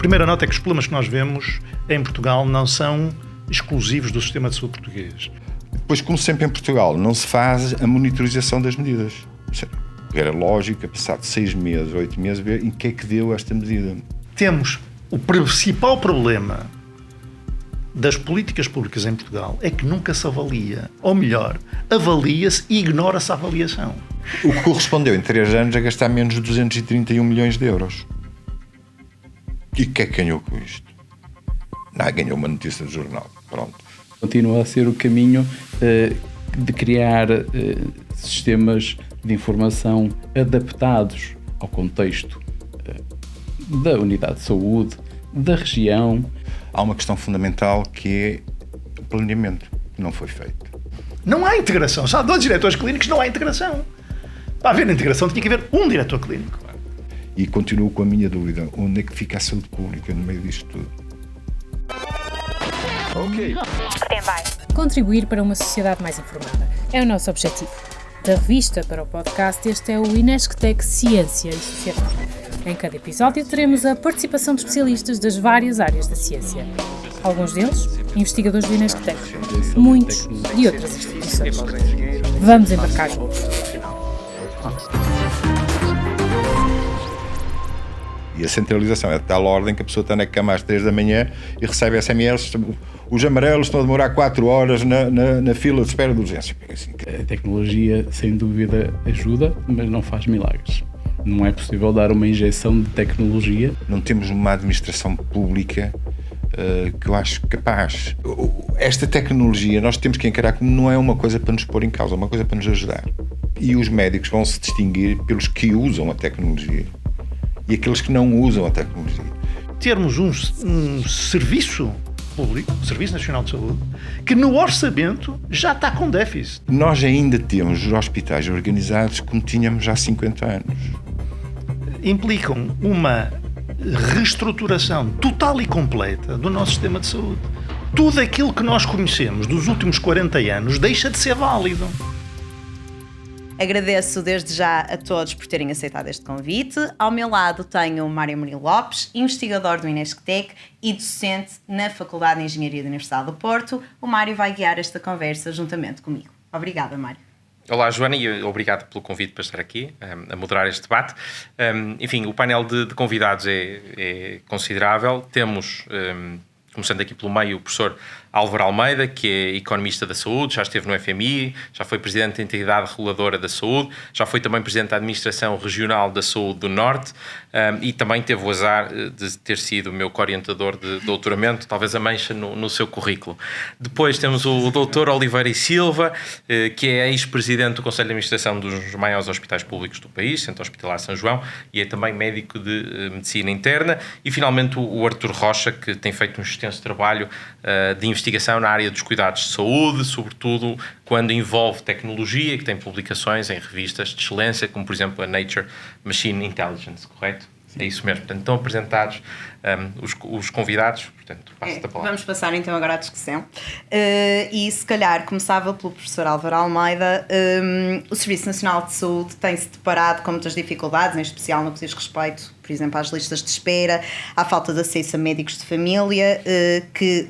Primeira nota é que os problemas que nós vemos em Portugal não são exclusivos do sistema de saúde português. Depois, como sempre em Portugal, não se faz a monitorização das medidas. Era lógico, passado 6 meses, 8 meses, ver em que é que deu esta medida. Temos o principal problema das políticas públicas em Portugal é que nunca se avalia, ou melhor, avalia-se e ignora-se a avaliação. O que correspondeu em 3 anos a gastar menos de 231 milhões de euros. E o que é que ganhou com isto? Não, ganhou uma notícia do jornal. Pronto. Continua a ser o caminho de criar sistemas de informação adaptados ao contexto da unidade de saúde, da região. Há uma questão fundamental que é o planeamento, que não foi feito. Não há integração. Se há 2 diretores clínicos, não há integração. Para haver integração, tinha que haver um diretor clínico. E continuo com a minha dúvida. Onde é que fica a saúde pública no meio disto tudo? Ok. Contribuir para uma sociedade mais informada é o nosso objetivo. Da revista para o podcast, este é o Inesctec Ciência e Sociedade. Em cada episódio teremos a participação de especialistas das várias áreas da ciência. Alguns deles, investigadores do Inesctec, muitos de outras instituições. Vamos embarcar juntos. E a centralização é de tal ordem que a pessoa está na cama às 3 da manhã e recebe SMS. Os amarelos estão a demorar 4 horas na fila de espera de urgência. A tecnologia, sem dúvida, ajuda, mas não faz milagres. Não é possível dar uma injeção de tecnologia. Não temos uma administração pública que eu acho capaz. Esta tecnologia nós temos que encarar como não é uma coisa para nos pôr em causa, é uma coisa para nos ajudar. E os médicos vão se distinguir pelos que usam a tecnologia e aqueles que não usam a tecnologia. Termos um serviço público, Serviço Nacional de Saúde, que no orçamento já está com déficit. Nós ainda temos os hospitais organizados como tínhamos há 50 anos. Implicam uma reestruturação total e completa do nosso sistema de saúde. Tudo aquilo que nós conhecemos dos últimos 40 anos deixa de ser válido. Agradeço desde já a todos por terem aceitado este convite. Ao meu lado tenho o Mário Murilo Lopes, investigador do Inesctec e docente na Faculdade de Engenharia da Universidade do Porto. O Mário vai guiar esta conversa juntamente comigo. Obrigada, Mário. Olá, Joana, e obrigado pelo convite para estar aqui a moderar este debate. Enfim, o painel de convidados é considerável. Temos, começando aqui pelo meio, o professor Álvaro Almeida, que é economista da saúde, já esteve no FMI, já foi presidente da entidade reguladora da saúde, já foi também presidente da administração regional da saúde do Norte e também teve o azar de ter sido o meu co-orientador de doutoramento, talvez a mancha no seu currículo. Depois temos o doutor Oliveira e Silva, que é ex-presidente do Conselho de Administração dos maiores hospitais públicos do país, Centro Hospitalar São João, e é também médico de medicina interna. E finalmente o Artur Rocha, que tem feito um extenso trabalho de investigação na área dos cuidados de saúde, sobretudo quando envolve tecnologia, que tem publicações em revistas de excelência, como por exemplo a Nature Machine Intelligence, correto? Sim. É isso mesmo. Portanto, estão apresentados os convidados, portanto, passo-te a palavra. Vamos passar então agora à discussão. E se calhar começava pelo professor Álvaro Almeida. O Serviço Nacional de Saúde tem-se deparado com muitas dificuldades, em especial no que diz respeito, por exemplo, às listas de espera, à falta de acesso a médicos de família,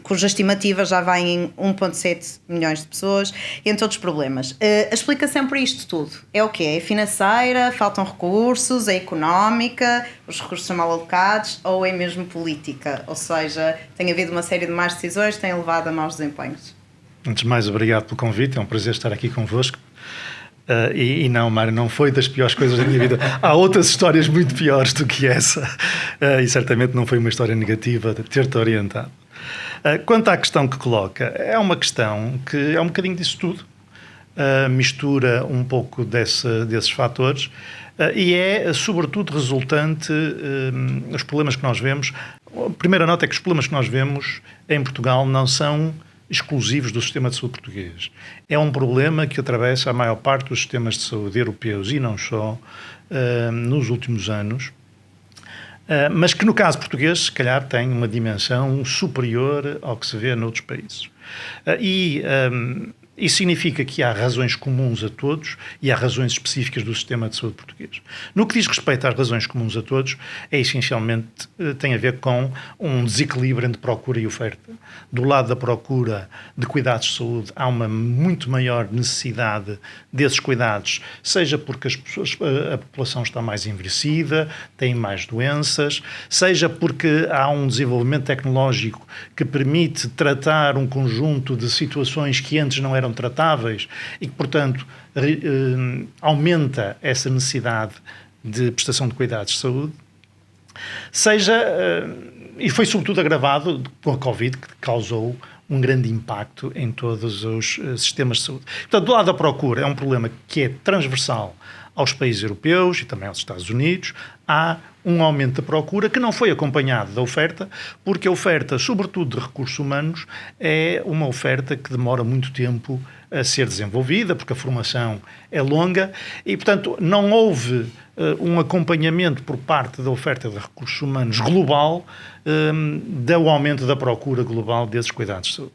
cuja estimativa já vai em 1,7 milhões de pessoas, entre outros problemas. A explicação para isto tudo é o quê? É financeira? Faltam recursos? É económica? Os recursos são mal alocados? Ou é mesmo política? Ou seja, tem havido uma série de más decisões que têm levado a maus desempenhos. Antes de mais, obrigado pelo convite, é um prazer estar aqui convosco. E não, Mário, não foi das piores coisas da minha vida. Há outras histórias muito piores do que essa. E certamente não foi uma história negativa de ter-te orientado. Quanto à questão que coloca, é uma questão que é um bocadinho disso tudo. Mistura um pouco desses fatores e é, sobretudo, resultante os problemas que nós vemos. A primeira nota é que os problemas que nós vemos em Portugal não são exclusivos do sistema de saúde português. É um problema que atravessa a maior parte dos sistemas de saúde europeus e não só nos últimos anos, mas que no caso português se calhar tem uma dimensão superior ao que se vê noutros países. Isso significa que há razões comuns a todos e há razões específicas do sistema de saúde português. No que diz respeito às razões comuns a todos, essencialmente tem a ver com um desequilíbrio entre procura e oferta. Do lado da procura de cuidados de saúde, há uma muito maior necessidade desses cuidados, seja porque a população está mais envelhecida, tem mais doenças, seja porque há um desenvolvimento tecnológico que permite tratar um conjunto de situações que antes não eram tratáveis e que, portanto, aumenta essa necessidade de prestação de cuidados de saúde, e foi sobretudo agravado com a Covid, que causou um grande impacto em todos os sistemas de saúde. Portanto, do lado da procura, é um problema que é transversal aos países europeus e também aos Estados Unidos. Há um aumento da procura que não foi acompanhado da oferta, porque a oferta, sobretudo de recursos humanos, é uma oferta que demora muito tempo a ser desenvolvida, porque a formação é longa e, portanto, não houve um acompanhamento por parte da oferta de recursos humanos global do aumento da procura global desses cuidados de saúde.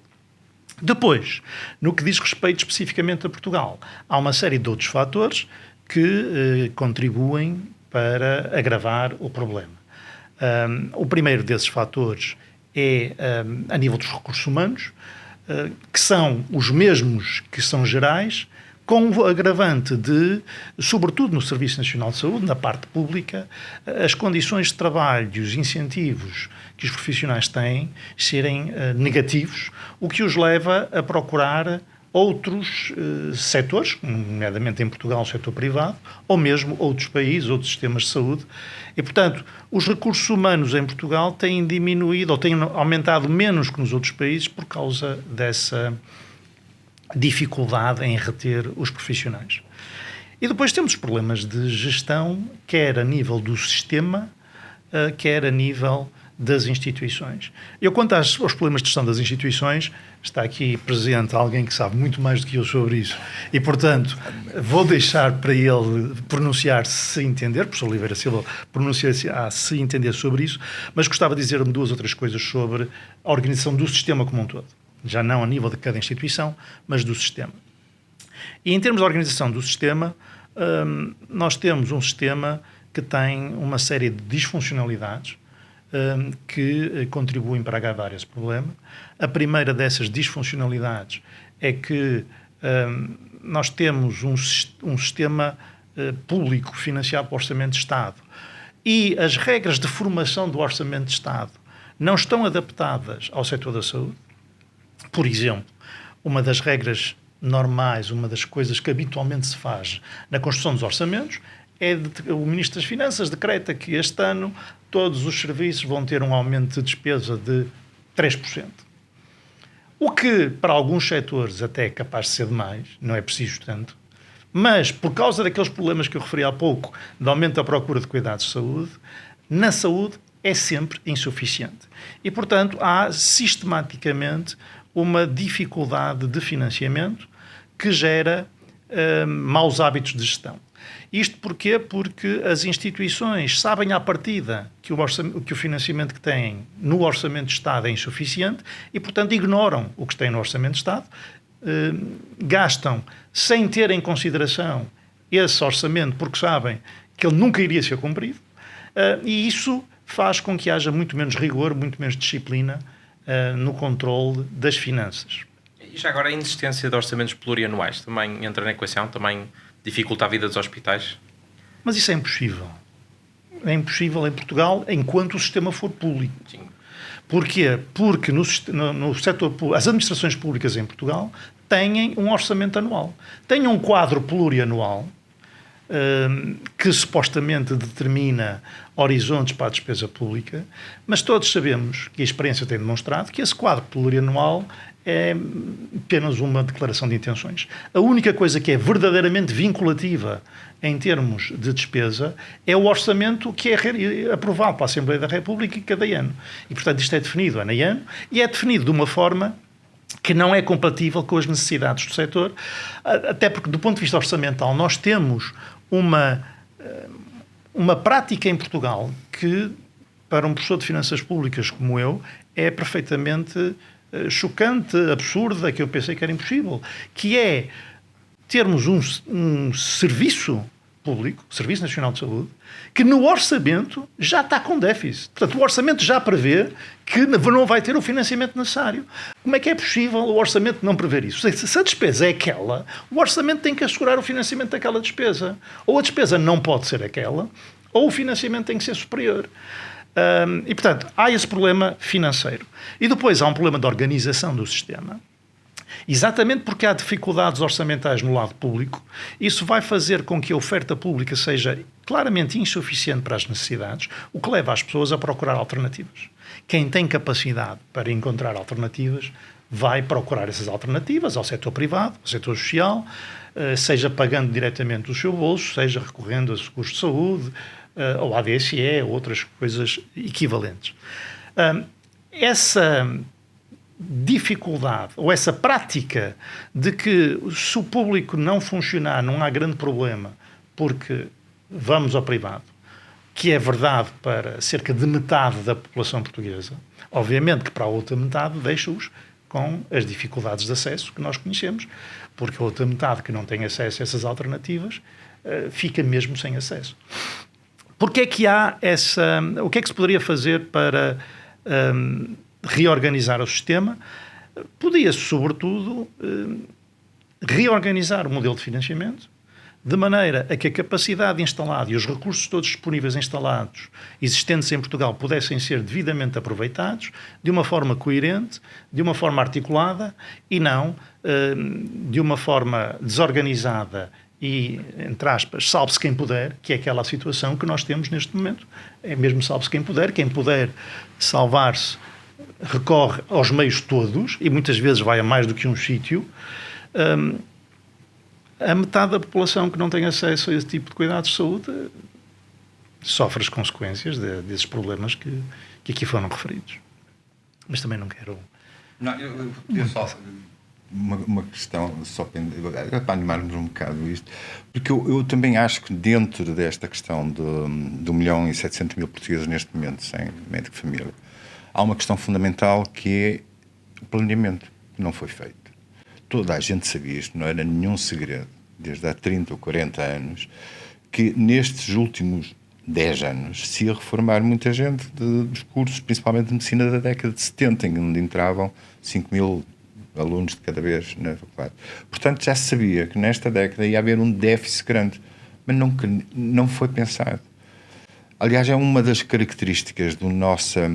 Depois, no que diz respeito especificamente a Portugal, há uma série de outros fatores que contribuem para agravar o problema. O primeiro desses fatores é a nível dos recursos humanos, que são os mesmos que são gerais, com o agravante de, sobretudo no Serviço Nacional de Saúde, na parte pública, as condições de trabalho e os incentivos que os profissionais têm serem negativos, o que os leva a procurar outros setores, nomeadamente em Portugal o setor privado, ou mesmo outros países, outros sistemas de saúde. E, portanto, os recursos humanos em Portugal têm diminuído ou têm aumentado menos que nos outros países por causa dessa dificuldade em reter os profissionais. E depois temos problemas de gestão, quer a nível do sistema, quer a nível das instituições. Eu, quanto aos problemas de gestão das instituições, está aqui presente alguém que sabe muito mais do que eu sobre isso e, portanto, vou deixar para ele pronunciar se entender, o professor Oliveira Silva pronunciar-se se entender sobre isso, mas gostava de dizer-me duas outras coisas sobre a organização do sistema como um todo. Já não a nível de cada instituição, mas do sistema. E em termos de organização do sistema, nós temos um sistema que tem uma série de disfuncionalidades que contribuem para agravar esse problema. A primeira dessas disfuncionalidades é que nós temos um sistema público financiado pelo Orçamento de Estado e as regras de formação do Orçamento de Estado não estão adaptadas ao setor da saúde. Por exemplo, uma das regras normais, uma das coisas que habitualmente se faz na construção dos orçamentos é o Ministro das Finanças decreta que este ano todos os serviços vão ter um aumento de despesa de 3%. O que, para alguns setores, até é capaz de ser demais, não é preciso tanto, mas por causa daqueles problemas que eu referi há pouco, de aumento da procura de cuidados de saúde, na saúde é sempre insuficiente. E, portanto, há sistematicamente uma dificuldade de financiamento que gera maus hábitos de gestão. Isto porquê? Porque as instituições sabem à partida que o financiamento que têm no Orçamento de Estado é insuficiente e, portanto, ignoram o que têm no Orçamento de Estado, gastam sem ter em consideração esse orçamento porque sabem que ele nunca iria ser cumprido, e isso faz com que haja muito menos rigor, muito menos disciplina no controle das finanças. E já agora a inexistência de orçamentos plurianuais também entra na equação, também dificulta a vida dos hospitais? Mas isso é impossível. É impossível em Portugal enquanto o sistema for público. Sim. Porquê? Porque no setor público, as administrações públicas em Portugal têm um orçamento anual. Têm um quadro plurianual que supostamente determina horizontes para a despesa pública, mas todos sabemos, que a experiência tem demonstrado, que esse quadro plurianual é apenas uma declaração de intenções. A única coisa que é verdadeiramente vinculativa em termos de despesa é o orçamento que é aprovado pela Assembleia da República cada ano. E, portanto, isto é definido ano a ano e é definido de uma forma que não é compatível com as necessidades do setor, até porque, do ponto de vista orçamental, nós temos uma prática em Portugal que, para um professor de finanças públicas como eu, é perfeitamente chocante, absurda, que eu pensei que era impossível, que é termos um serviço público, Serviço Nacional de Saúde, que no orçamento já está com déficit. Portanto, o orçamento já prevê que não vai ter o financiamento necessário. Como é que é possível o orçamento não prever isso? Se a despesa é aquela, o orçamento tem que assegurar o financiamento daquela despesa. Ou a despesa não pode ser aquela, ou o financiamento tem que ser superior. E, portanto, há esse problema financeiro. E depois há um problema de organização do sistema. Exatamente porque há dificuldades orçamentais no lado público, isso vai fazer com que a oferta pública seja claramente insuficiente para as necessidades, o que leva as pessoas a procurar alternativas. Quem tem capacidade para encontrar alternativas vai procurar essas alternativas ao setor privado, ao setor social, seja pagando diretamente do seu bolso, seja recorrendo a seguros de saúde, ou à DSE, ou outras coisas equivalentes. Essa dificuldade, ou essa prática de que se o público não funcionar não há grande problema porque vamos ao privado, que é verdade para cerca de metade da população portuguesa, obviamente que para a outra metade deixa-os com as dificuldades de acesso que nós conhecemos, porque a outra metade que não tem acesso a essas alternativas fica mesmo sem acesso. Porque é que há essa... O que é que se poderia fazer para reorganizar o sistema? Podia-se, sobretudo, reorganizar o modelo de financiamento, de maneira a que a capacidade instalada e os recursos todos disponíveis instalados, existentes em Portugal, pudessem ser devidamente aproveitados, de uma forma coerente, de uma forma articulada, e não de uma forma desorganizada e, entre aspas, salve-se quem puder, que é aquela situação que nós temos neste momento. É mesmo salve-se quem puder salvar-se recorre aos meios todos, e muitas vezes vai a mais do que um sítio. A metade da população que não tem acesso a esse tipo de cuidados de saúde sofre as consequências desses problemas que aqui foram referidos. Mas também não quero... Não, eu só... Uma questão, só para animarmos um bocado isto, porque eu também acho que dentro desta questão de 1.700.000 portugueses neste momento sem médico de família, há uma questão fundamental que é o planeamento, que não foi feito. Toda a gente sabia isto, não era nenhum segredo, desde há 30 ou 40 anos, que nestes últimos 10 anos se ia reformar muita gente dos cursos, principalmente de medicina da década de 70, onde entravam 5.000 alunos de cada vez na faculdade. Portanto, já se sabia que nesta década ia haver um déficit grande, mas não foi pensado. Aliás, é uma das características da nossa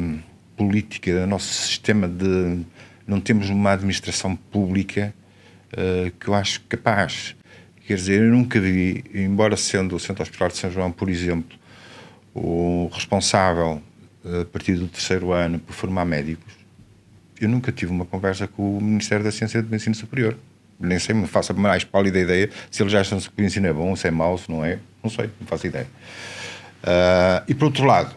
política, do nosso sistema de... Não temos uma administração pública que eu acho capaz. Quer dizer, eu nunca vi, embora sendo o Centro Hospitalar de São João, por exemplo, o responsável, a partir do 3º ano, por formar médicos, eu nunca tive uma conversa com o Ministério da Ciência e do Ensino Superior. Nem sei, me faço a mais pálida ideia se eles acham que o ensino é bom, se é mau, se não é. Não sei, não faço ideia. E, por outro lado,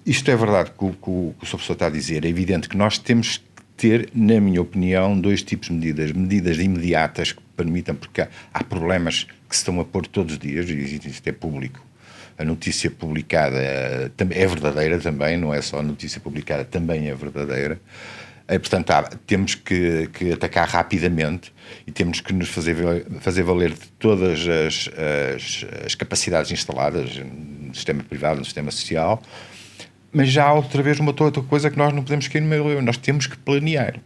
isto é verdade que o Sr. Professor está a dizer. É evidente que nós temos que ter, na minha opinião, dois tipos de medidas. Medidas imediatas que permitam, porque há problemas que se estão a pôr todos os dias, e isto é público. A notícia publicada é verdadeira também, não é só a notícia publicada, também é verdadeira. Portanto, temos que atacar rapidamente e temos que nos fazer valer de todas as capacidades instaladas no sistema privado, no sistema social. Mas já há outra vez uma outra coisa que nós não podemos cair no meio do erro. Nós temos que planear.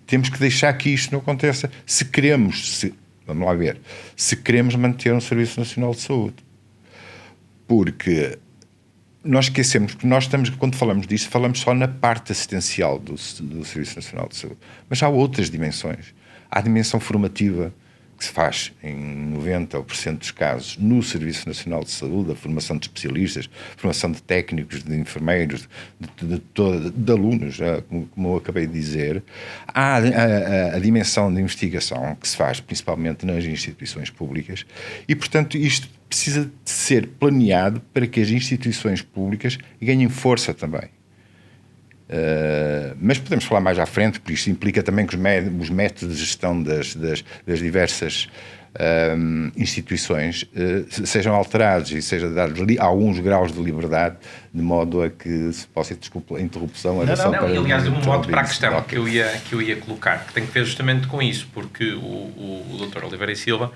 Temos que deixar que isto não aconteça. Vamos lá ver, se queremos manter um Serviço Nacional de Saúde. Porque nós esquecemos que nós estamos, quando falamos disto, falamos só na parte assistencial do Serviço Nacional de Saúde. Mas há outras dimensões. Há a dimensão formativa, que se faz em 90% dos casos no Serviço Nacional de Saúde, a formação de especialistas, formação de técnicos, de enfermeiros, de alunos, como eu acabei de dizer. Há a dimensão de investigação, que se faz principalmente nas instituições públicas, e, portanto, isto precisa de ser planeado para que as instituições públicas ganhem força também. Mas podemos falar mais à frente, porque isto implica também que os métodos de gestão das diversas instituições sejam alterados e seja dado alguns graus de liberdade, de modo a que se possa, desculpa a interrupção, era só para... E aliás, um modo para a questão que eu ia colocar, que tem que ver justamente com isso, porque o Dr. Oliveira e Silva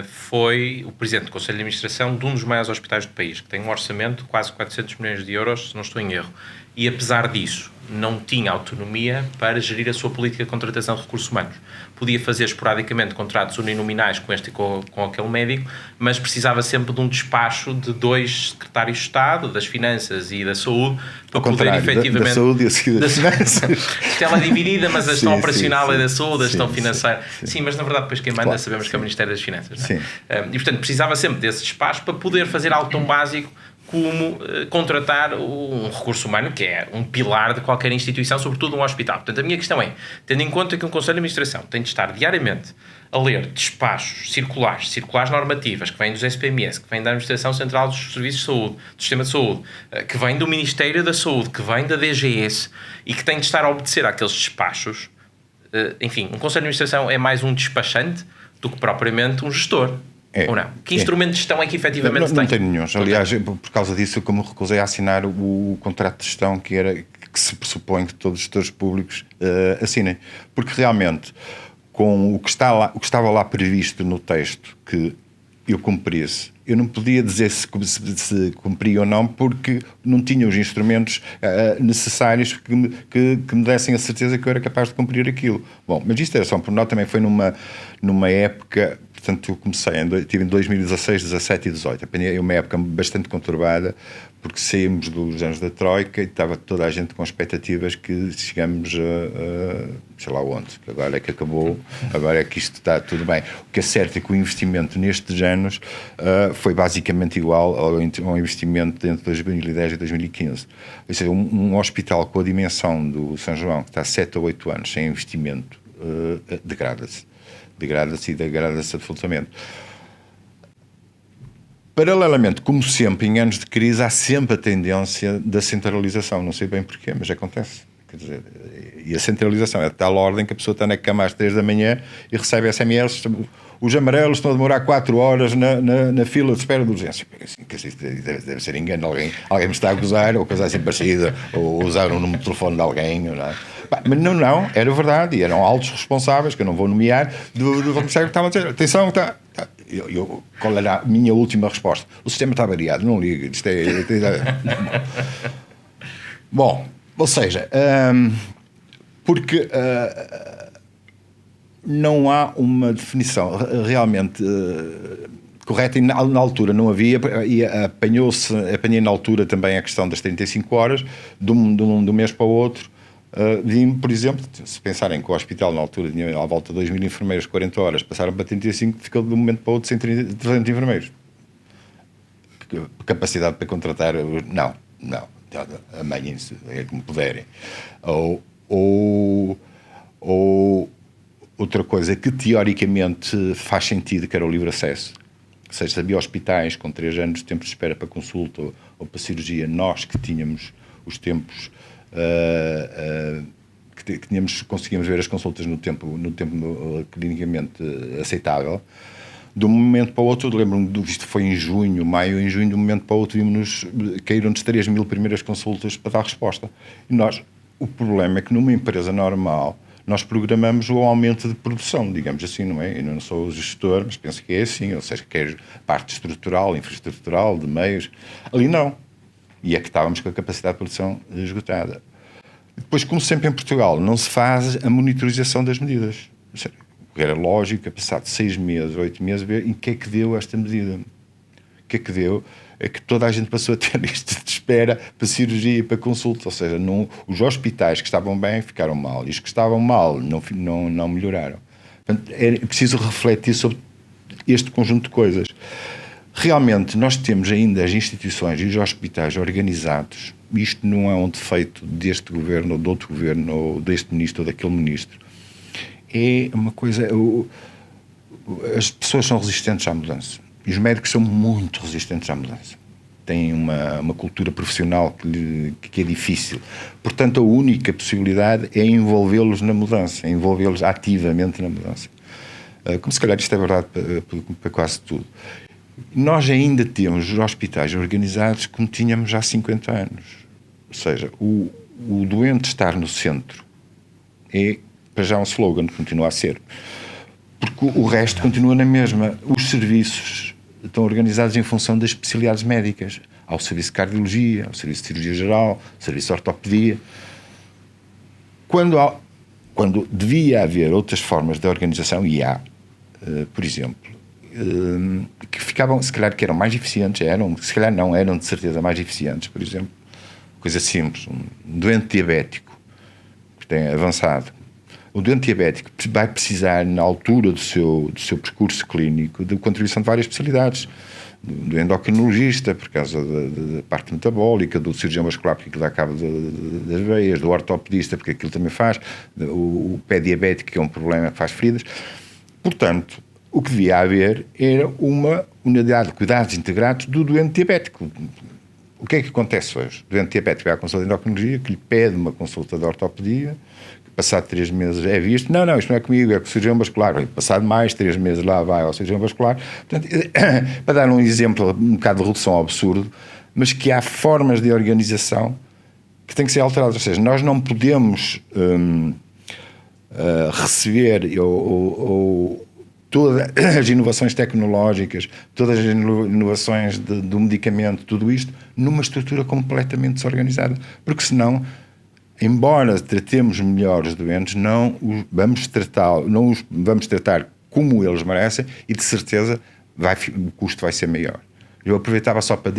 foi o Presidente do Conselho de Administração de um dos maiores hospitais do país, que tem um orçamento de quase 400 milhões de euros, se não estou em erro, e apesar disso não tinha autonomia para gerir a sua política de contratação de recursos humanos. Podia fazer esporadicamente contratos uninominais com este e com aquele médico, mas precisava sempre de um despacho de 2 secretários de Estado, das Finanças e da Saúde, para poder efetivamente... Da Saúde e a seguir das Finanças. Isto ela é dividida, mas a gestão operacional é da Saúde, a gestão financeira... Sim, mas na verdade depois quem manda sabemos que é o Ministério das Finanças. Não é? E portanto precisava sempre desse despacho para poder fazer algo tão básico como contratar um recurso humano, que é um pilar de qualquer instituição, sobretudo um hospital. Portanto, a minha questão é, tendo em conta que um Conselho de Administração tem de estar diariamente a ler despachos circulares normativas, que vêm dos SPMS, que vêm da Administração Central dos Serviços de Saúde, do Sistema de Saúde, que vêm do Ministério da Saúde, que vêm da DGS, e que tem de estar a obedecer àqueles despachos, enfim, um Conselho de Administração é mais um despachante do que propriamente um gestor. Ou não? Que instrumento de gestão é que efetivamente tem? Não tenho nenhum. Aliás, por causa disso, como recusei a assinar o contrato de gestão que se pressupõe que todos os gestores públicos assinem. Porque realmente, com o que estava lá previsto no texto, que eu cumprisse, eu não podia dizer se cumpria ou não, porque não tinha os instrumentos necessários que me dessem a certeza que eu era capaz de cumprir aquilo. Bom, mas isto era só um pormenor, também foi numa época... Portanto, eu comecei, tive em 2016, 17 e 18. Apanhei uma época bastante conturbada, porque saímos dos anos da Troika e estava toda a gente com expectativas que chegamos sei lá onde, que agora é que acabou, agora é que isto está tudo bem. O que é certo é que o investimento nestes anos foi basicamente igual ao investimento entre 2010 e 2015. Ou seja, um hospital com a dimensão do São João, que está há 7 ou 8 anos sem investimento, degrada-se absolutamente. Paralelamente, como sempre, em anos de crise, há sempre a tendência da centralização. Não sei bem porquê, mas acontece. Quer dizer, e a centralização é de tal ordem que a pessoa está na cama às 3 da manhã e recebe SMS. Os amarelos estão a demorar 4 horas na fila de espera de urgência. Assim, deve ser engano. Alguém me está a gozar, ou coisa assim parecida, ou usar o número de telefone de alguém. Não é? Mas não, era verdade, e eram altos responsáveis, que eu não vou nomear, do comissário que estavam a dizer, atenção, está... qual era a minha última resposta? O sistema está variado, não liga, isto é... Bom, ou seja, porque não há uma definição realmente correta, e na altura não havia, e apanhei na altura também a questão das 35 horas, de um mês para o outro. Vimos, por exemplo, se pensarem que o hospital na altura tinha à volta de 2.000 enfermeiros, 40 horas, passaram para 35, ficou de um momento para o outro sem 300 enfermeiros. Capacidade para contratar, não, amanhem-se, é como puderem. Ou outra coisa que teoricamente faz sentido, que era o livre acesso. Ou seja, havia hospitais com 3 anos de tempo de espera para consulta ou para cirurgia, nós que tínhamos os tempos... conseguíamos ver as consultas no tempo clinicamente aceitável. De um momento para o outro, eu lembro-me, isto foi em junho, de um momento para o outro caíram-nos 3.000 primeiras consultas para dar resposta. E o problema é que numa empresa normal nós programamos o aumento de produção, digamos assim, não é? Eu não sou o gestor, mas penso que é assim, ou seja, quer parte estrutural, infraestrutural, de meios, ali não. E é que estávamos com a capacidade de produção esgotada. Depois, como sempre em Portugal, não se faz a monitorização das medidas. Era lógico, passado 6 meses, 8 meses, ver em que é que deu esta medida. O que é que deu? É que toda a gente passou a ter isto de espera para cirurgia e para consulta. Ou seja, os hospitais que estavam bem ficaram mal. E os que estavam mal não melhoraram. Portanto, é preciso refletir sobre este conjunto de coisas. Realmente, nós temos ainda as instituições e os hospitais organizados. Isto não é um defeito deste governo, ou de outro governo, ou deste ministro, ou daquele ministro. É uma coisa... As pessoas são resistentes à mudança. E os médicos são muito resistentes à mudança. Têm uma cultura profissional que é difícil. Portanto, a única possibilidade é envolvê-los na mudança, envolvê-los ativamente na mudança. como se calhar isto é verdade para quase tudo. Nós ainda temos os hospitais organizados como tínhamos há 50 anos. Ou seja, o doente estar no centro é, para já, um slogan, continua a ser. Porque o resto continua na mesma. Os serviços estão organizados em função das especialidades médicas. Há o serviço de cardiologia, há o serviço de cirurgia geral, o serviço de ortopedia. Quando devia haver outras formas de organização, e há, por exemplo, que ficavam, se calhar, que eram mais eficientes, se calhar não, eram de certeza mais eficientes, por exemplo, coisa simples, um doente diabético que tem avançado, o doente diabético vai precisar, na altura do seu percurso clínico, de contribuição de várias especialidades, do endocrinologista, por causa da parte metabólica, do cirurgião vascular, porque aquilo dá cabo das veias, do ortopedista, porque aquilo também faz, o pé diabético, que é um problema que faz feridas. Portanto, o que devia haver era uma unidade de cuidados integrados do doente diabético. O que é que acontece hoje? O doente diabético vai à consulta de endocrinologia, que lhe pede uma consulta de ortopedia, que passado 3 meses é visto, não, isto não é comigo, é com o cirurgião vascular. Passado mais 3 meses lá vai ao cirurgião vascular. Portanto, para dar um exemplo, um bocado de redução ao absurdo, mas que há formas de organização que têm que ser alteradas. Ou seja, nós não podemos receber todas as inovações tecnológicas, todas as inovações do medicamento, tudo isto, numa estrutura completamente desorganizada. Porque senão, embora tratemos melhor os doentes, não os vamos tratar como eles merecem e, de certeza, o custo vai ser maior. Eu aproveitava só para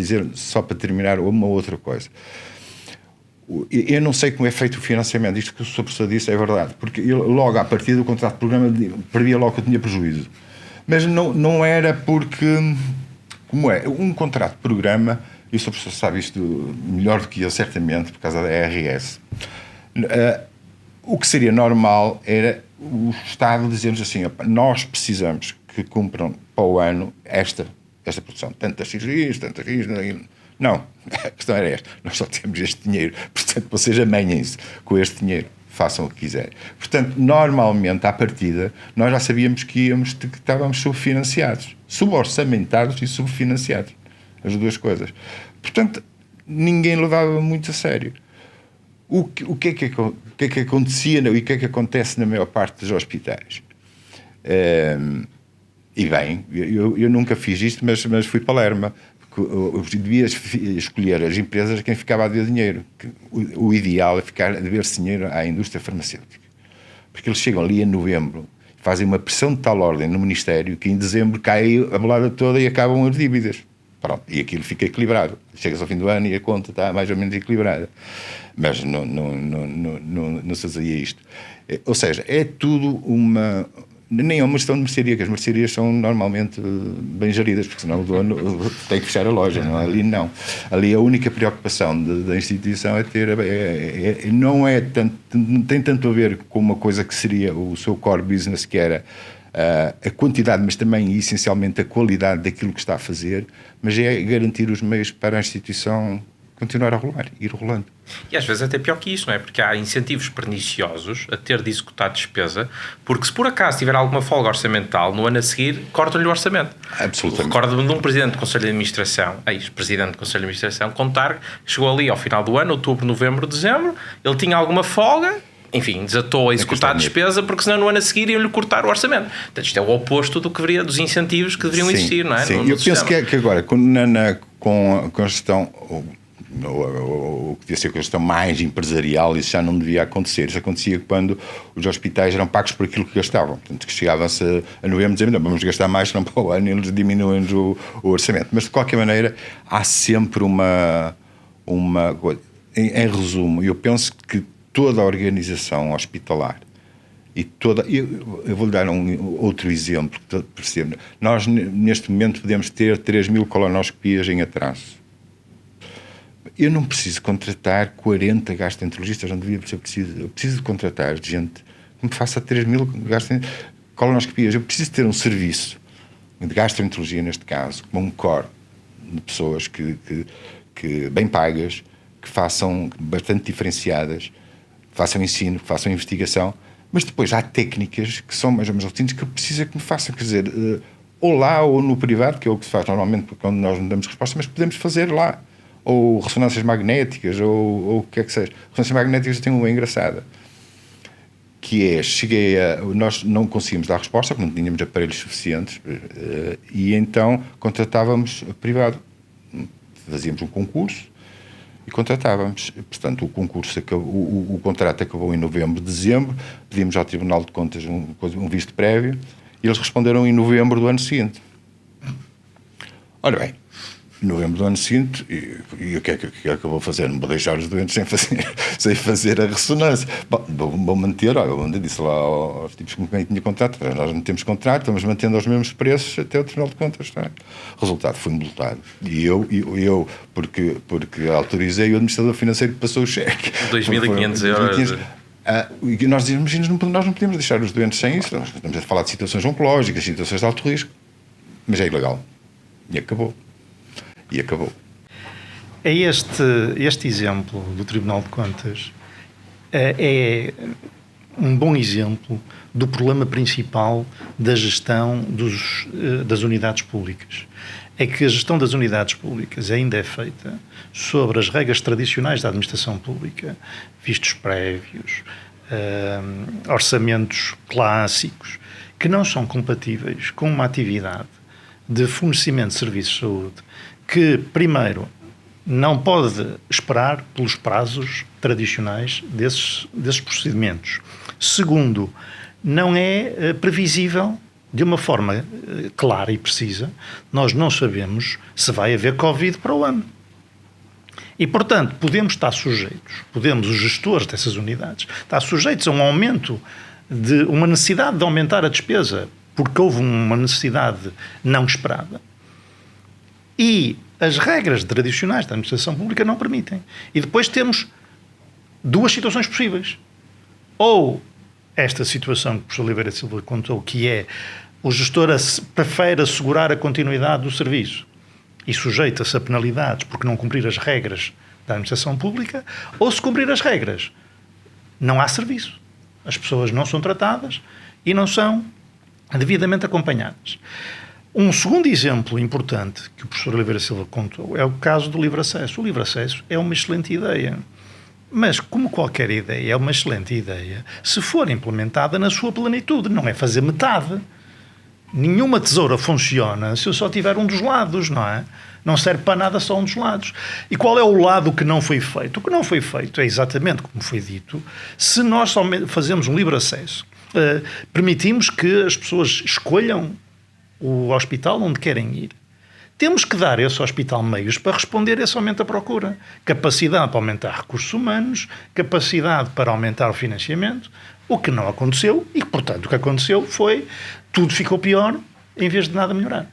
terminar uma outra coisa. Eu não sei como é feito o financiamento. Isto que o Sr. Professor disse é verdade, porque eu, logo à partida do contrato de programa, previa logo que eu tinha prejuízo. Mas não era porque, como é, um contrato de programa, e o Sr. Professor sabe isto melhor do que eu, certamente, por causa da ARS. O que seria normal era o Estado dizer-nos assim: nós precisamos que cumpram para o ano esta produção, tantas cirurgias, tantas cirurgias. Não, a questão era esta: nós só temos este dinheiro, portanto vocês amanhem-se com este dinheiro, façam o que quiserem. Portanto, normalmente, à partida, nós já sabíamos que estávamos subfinanciados, suborçamentados e subfinanciados, as duas coisas. Portanto, ninguém levava muito a sério. O que é que acontecia e o que é que acontece na maior parte dos hospitais? E bem, eu nunca fiz isto, mas fui para Lerma. Eu devia escolher as empresas a quem ficava a dever dinheiro. O ideal é dever-se dinheiro à indústria farmacêutica. Porque eles chegam ali em novembro, fazem uma pressão de tal ordem no Ministério que em dezembro cai a bolada toda e acabam as dívidas. Pronto, e aquilo fica equilibrado. Chegas ao fim do ano e a conta está mais ou menos equilibrada. Mas não se fazia isto. Ou seja, é tudo nem é uma questão de mercearia, que as mercearias são normalmente bem geridas, porque senão o dono tem que fechar a loja, não é? Ali não. Ali a única preocupação da instituição é ter, não tem tanto a ver com uma coisa que seria o seu core business, que era a quantidade, mas também essencialmente a qualidade daquilo que está a fazer, mas é garantir os meios para a instituição continuar a rolar, ir rolando. E às vezes até pior que isso, não é? Porque há incentivos perniciosos a ter de executar despesa, porque se por acaso tiver alguma folga orçamental, no ano a seguir cortam-lhe o orçamento. Absolutamente. Recordo-me de um presidente do Conselho de Administração, ex-presidente do Conselho de Administração, contar que chegou ali ao final do ano, outubro, novembro, dezembro, ele tinha alguma folga, enfim, desatou a executar a despesa, porque senão no ano a seguir iam-lhe cortar o orçamento. Portanto, isto é o oposto dos incentivos que deveriam existir, não é? Sim, eu penso que agora, com a gestão, o que devia ser a gestão mais empresarial, isso já não devia acontecer. Isso acontecia quando os hospitais eram pagos por aquilo que gastavam. Portanto, que chegavam-se a novembro dizendo, não, vamos gastar mais, senão para o ano eles diminuem o orçamento. Mas, de qualquer maneira, há sempre uma em resumo, eu penso que toda a organização hospitalar e eu vou-lhe dar outro exemplo. Nós, neste momento, podemos ter 3.000 colonoscopias em atraso. Eu não preciso contratar 40 gastroenterologistas, não devia ser preciso. Eu preciso de contratar gente que me faça 3.000 colonoscopias. Eu preciso ter um serviço de gastroenterologia, neste caso, com um core de pessoas que bem pagas, que façam bastante diferenciadas, que façam ensino, que façam investigação, Mas depois há técnicas que são mais ou menos rotinas que precisa que me façam, quer dizer, ou lá ou no privado, que é o que se faz normalmente quando nós não damos resposta, mas podemos fazer lá. Ou ressonâncias magnéticas, ou o que é que seja. Ressonâncias magnéticas tem uma engraçada, que é, nós não conseguimos dar resposta, porque não tínhamos aparelhos suficientes, e então contratávamos privado. Fazíamos um concurso e contratávamos. Portanto, o contrato acabou em novembro, dezembro, pedimos ao Tribunal de Contas um visto prévio, e eles responderam em novembro do ano seguinte. Ora bem, em novembro do ano seguinte, e o que é que eu vou fazer? Não vou deixar os doentes sem fazer a ressonância. Bom, vou manter, olha, eu disse lá aos tipos com quem tinha contrato, nós não temos contrato, estamos mantendo os mesmos preços até o Tribunal de Contas. Tá? O resultado foi multado. E eu porque autorizei o administrador financeiro que passou o cheque. 2.500 euros. E nós dizíamos, nós não podemos deixar os doentes sem isso. Nós estamos a falar de situações oncológicas, situações de alto risco, mas é ilegal. E acabou. É este exemplo do Tribunal de Contas é um bom exemplo do problema principal da gestão das unidades públicas. É que a gestão das unidades públicas ainda é feita sobre as regras tradicionais da administração pública, vistos prévios, orçamentos clássicos, que não são compatíveis com uma atividade de fornecimento de serviços de saúde que, primeiro, não pode esperar pelos prazos tradicionais desses procedimentos. Segundo, não é previsível de uma forma clara e precisa. Nós não sabemos se vai haver Covid para o ano. E, portanto, os gestores dessas unidades, estar sujeitos a um aumento de uma necessidade de aumentar a despesa, porque houve uma necessidade não esperada. E as regras tradicionais da administração pública não permitem. E depois temos duas situações possíveis. Ou esta situação que o professor Oliveira Silva contou, que é o gestor prefere assegurar a continuidade do serviço e sujeita-se a penalidades porque não cumprir as regras da administração pública, ou se cumprir as regras, não há serviço. As pessoas não são tratadas e não são devidamente acompanhadas. Um segundo exemplo importante que o professor Oliveira Silva contou é o caso do livre acesso. O livre acesso é uma excelente ideia, mas como qualquer ideia é uma excelente ideia se for implementada na sua plenitude, não é fazer metade. Nenhuma tesoura funciona se eu só tiver um dos lados, não é? Não serve para nada só um dos lados. E qual é o lado que não foi feito? O que não foi feito é exatamente como foi dito, se nós só fazemos um livre acesso, permitimos que as pessoas escolham o hospital onde querem ir. Temos que dar a esse hospital meios para responder a esse aumento da procura. Capacidade para aumentar recursos humanos, capacidade para aumentar o financiamento, o que não aconteceu e, portanto, o que aconteceu foi tudo ficou pior em vez de nada melhorar.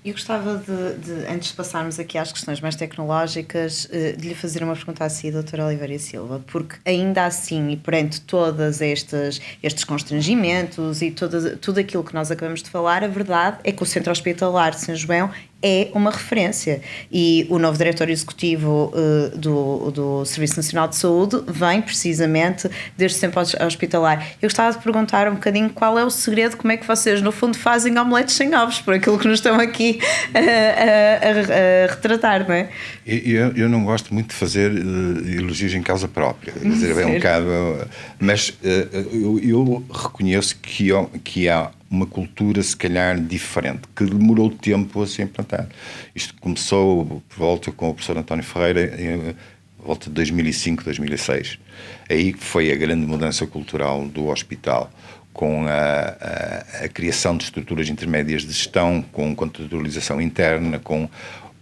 Eu gostava de, antes de passarmos aqui às questões mais tecnológicas, de lhe fazer uma pergunta a si, Dr. Oliveira Silva, porque ainda assim, e perante todos estes constrangimentos e tudo aquilo que nós acabamos de falar, a verdade é que o Centro Hospitalar de São João é uma referência e o novo diretor executivo do Serviço Nacional de Saúde vem precisamente deste centro hospitalar. Eu gostava de perguntar um bocadinho qual é o segredo, como é que vocês no fundo fazem omeletes sem ovos, por aquilo que nos estão aqui a retratar, não é? Eu não gosto muito de fazer elogios em causa própria, quer dizer, é um bocado, mas eu reconheço que há uma cultura, se calhar, diferente, que demorou tempo a se implantar. Isto começou por volta com o professor António Ferreira, em volta de 2005, 2006. Aí foi a grande mudança cultural do hospital, com a criação de estruturas intermédias de gestão, com contratualização interna,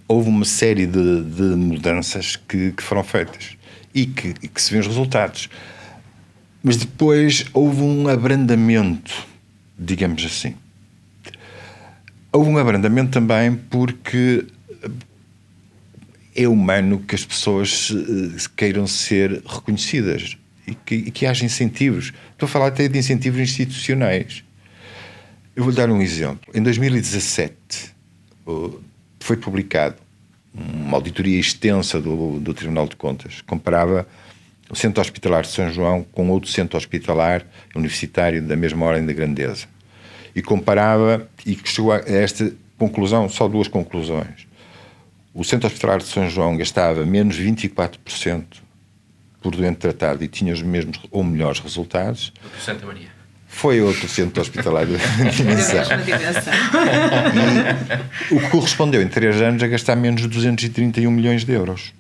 houve uma série de mudanças que foram feitas e que se vêem os resultados. Mas depois houve um abrandamento, digamos assim. Houve um abrandamento também porque é humano que as pessoas queiram ser reconhecidas e que haja incentivos. Estou a falar até de incentivos institucionais. Eu vou dar um exemplo. Em 2017 foi publicado uma auditoria extensa do Tribunal de Contas. Comparava o Centro Hospitalar de São João com outro centro hospitalar universitário da mesma ordem de grandeza. E comparava e chegou a esta conclusão, só 2 conclusões. O Centro Hospitalar de São João gastava menos 24% por doente tratado e tinha os mesmos ou melhores resultados. Do Santa Maria. Foi outro centro hospitalar de dimensão. E o que correspondeu em 3 anos a gastar menos de 231 milhões de euros.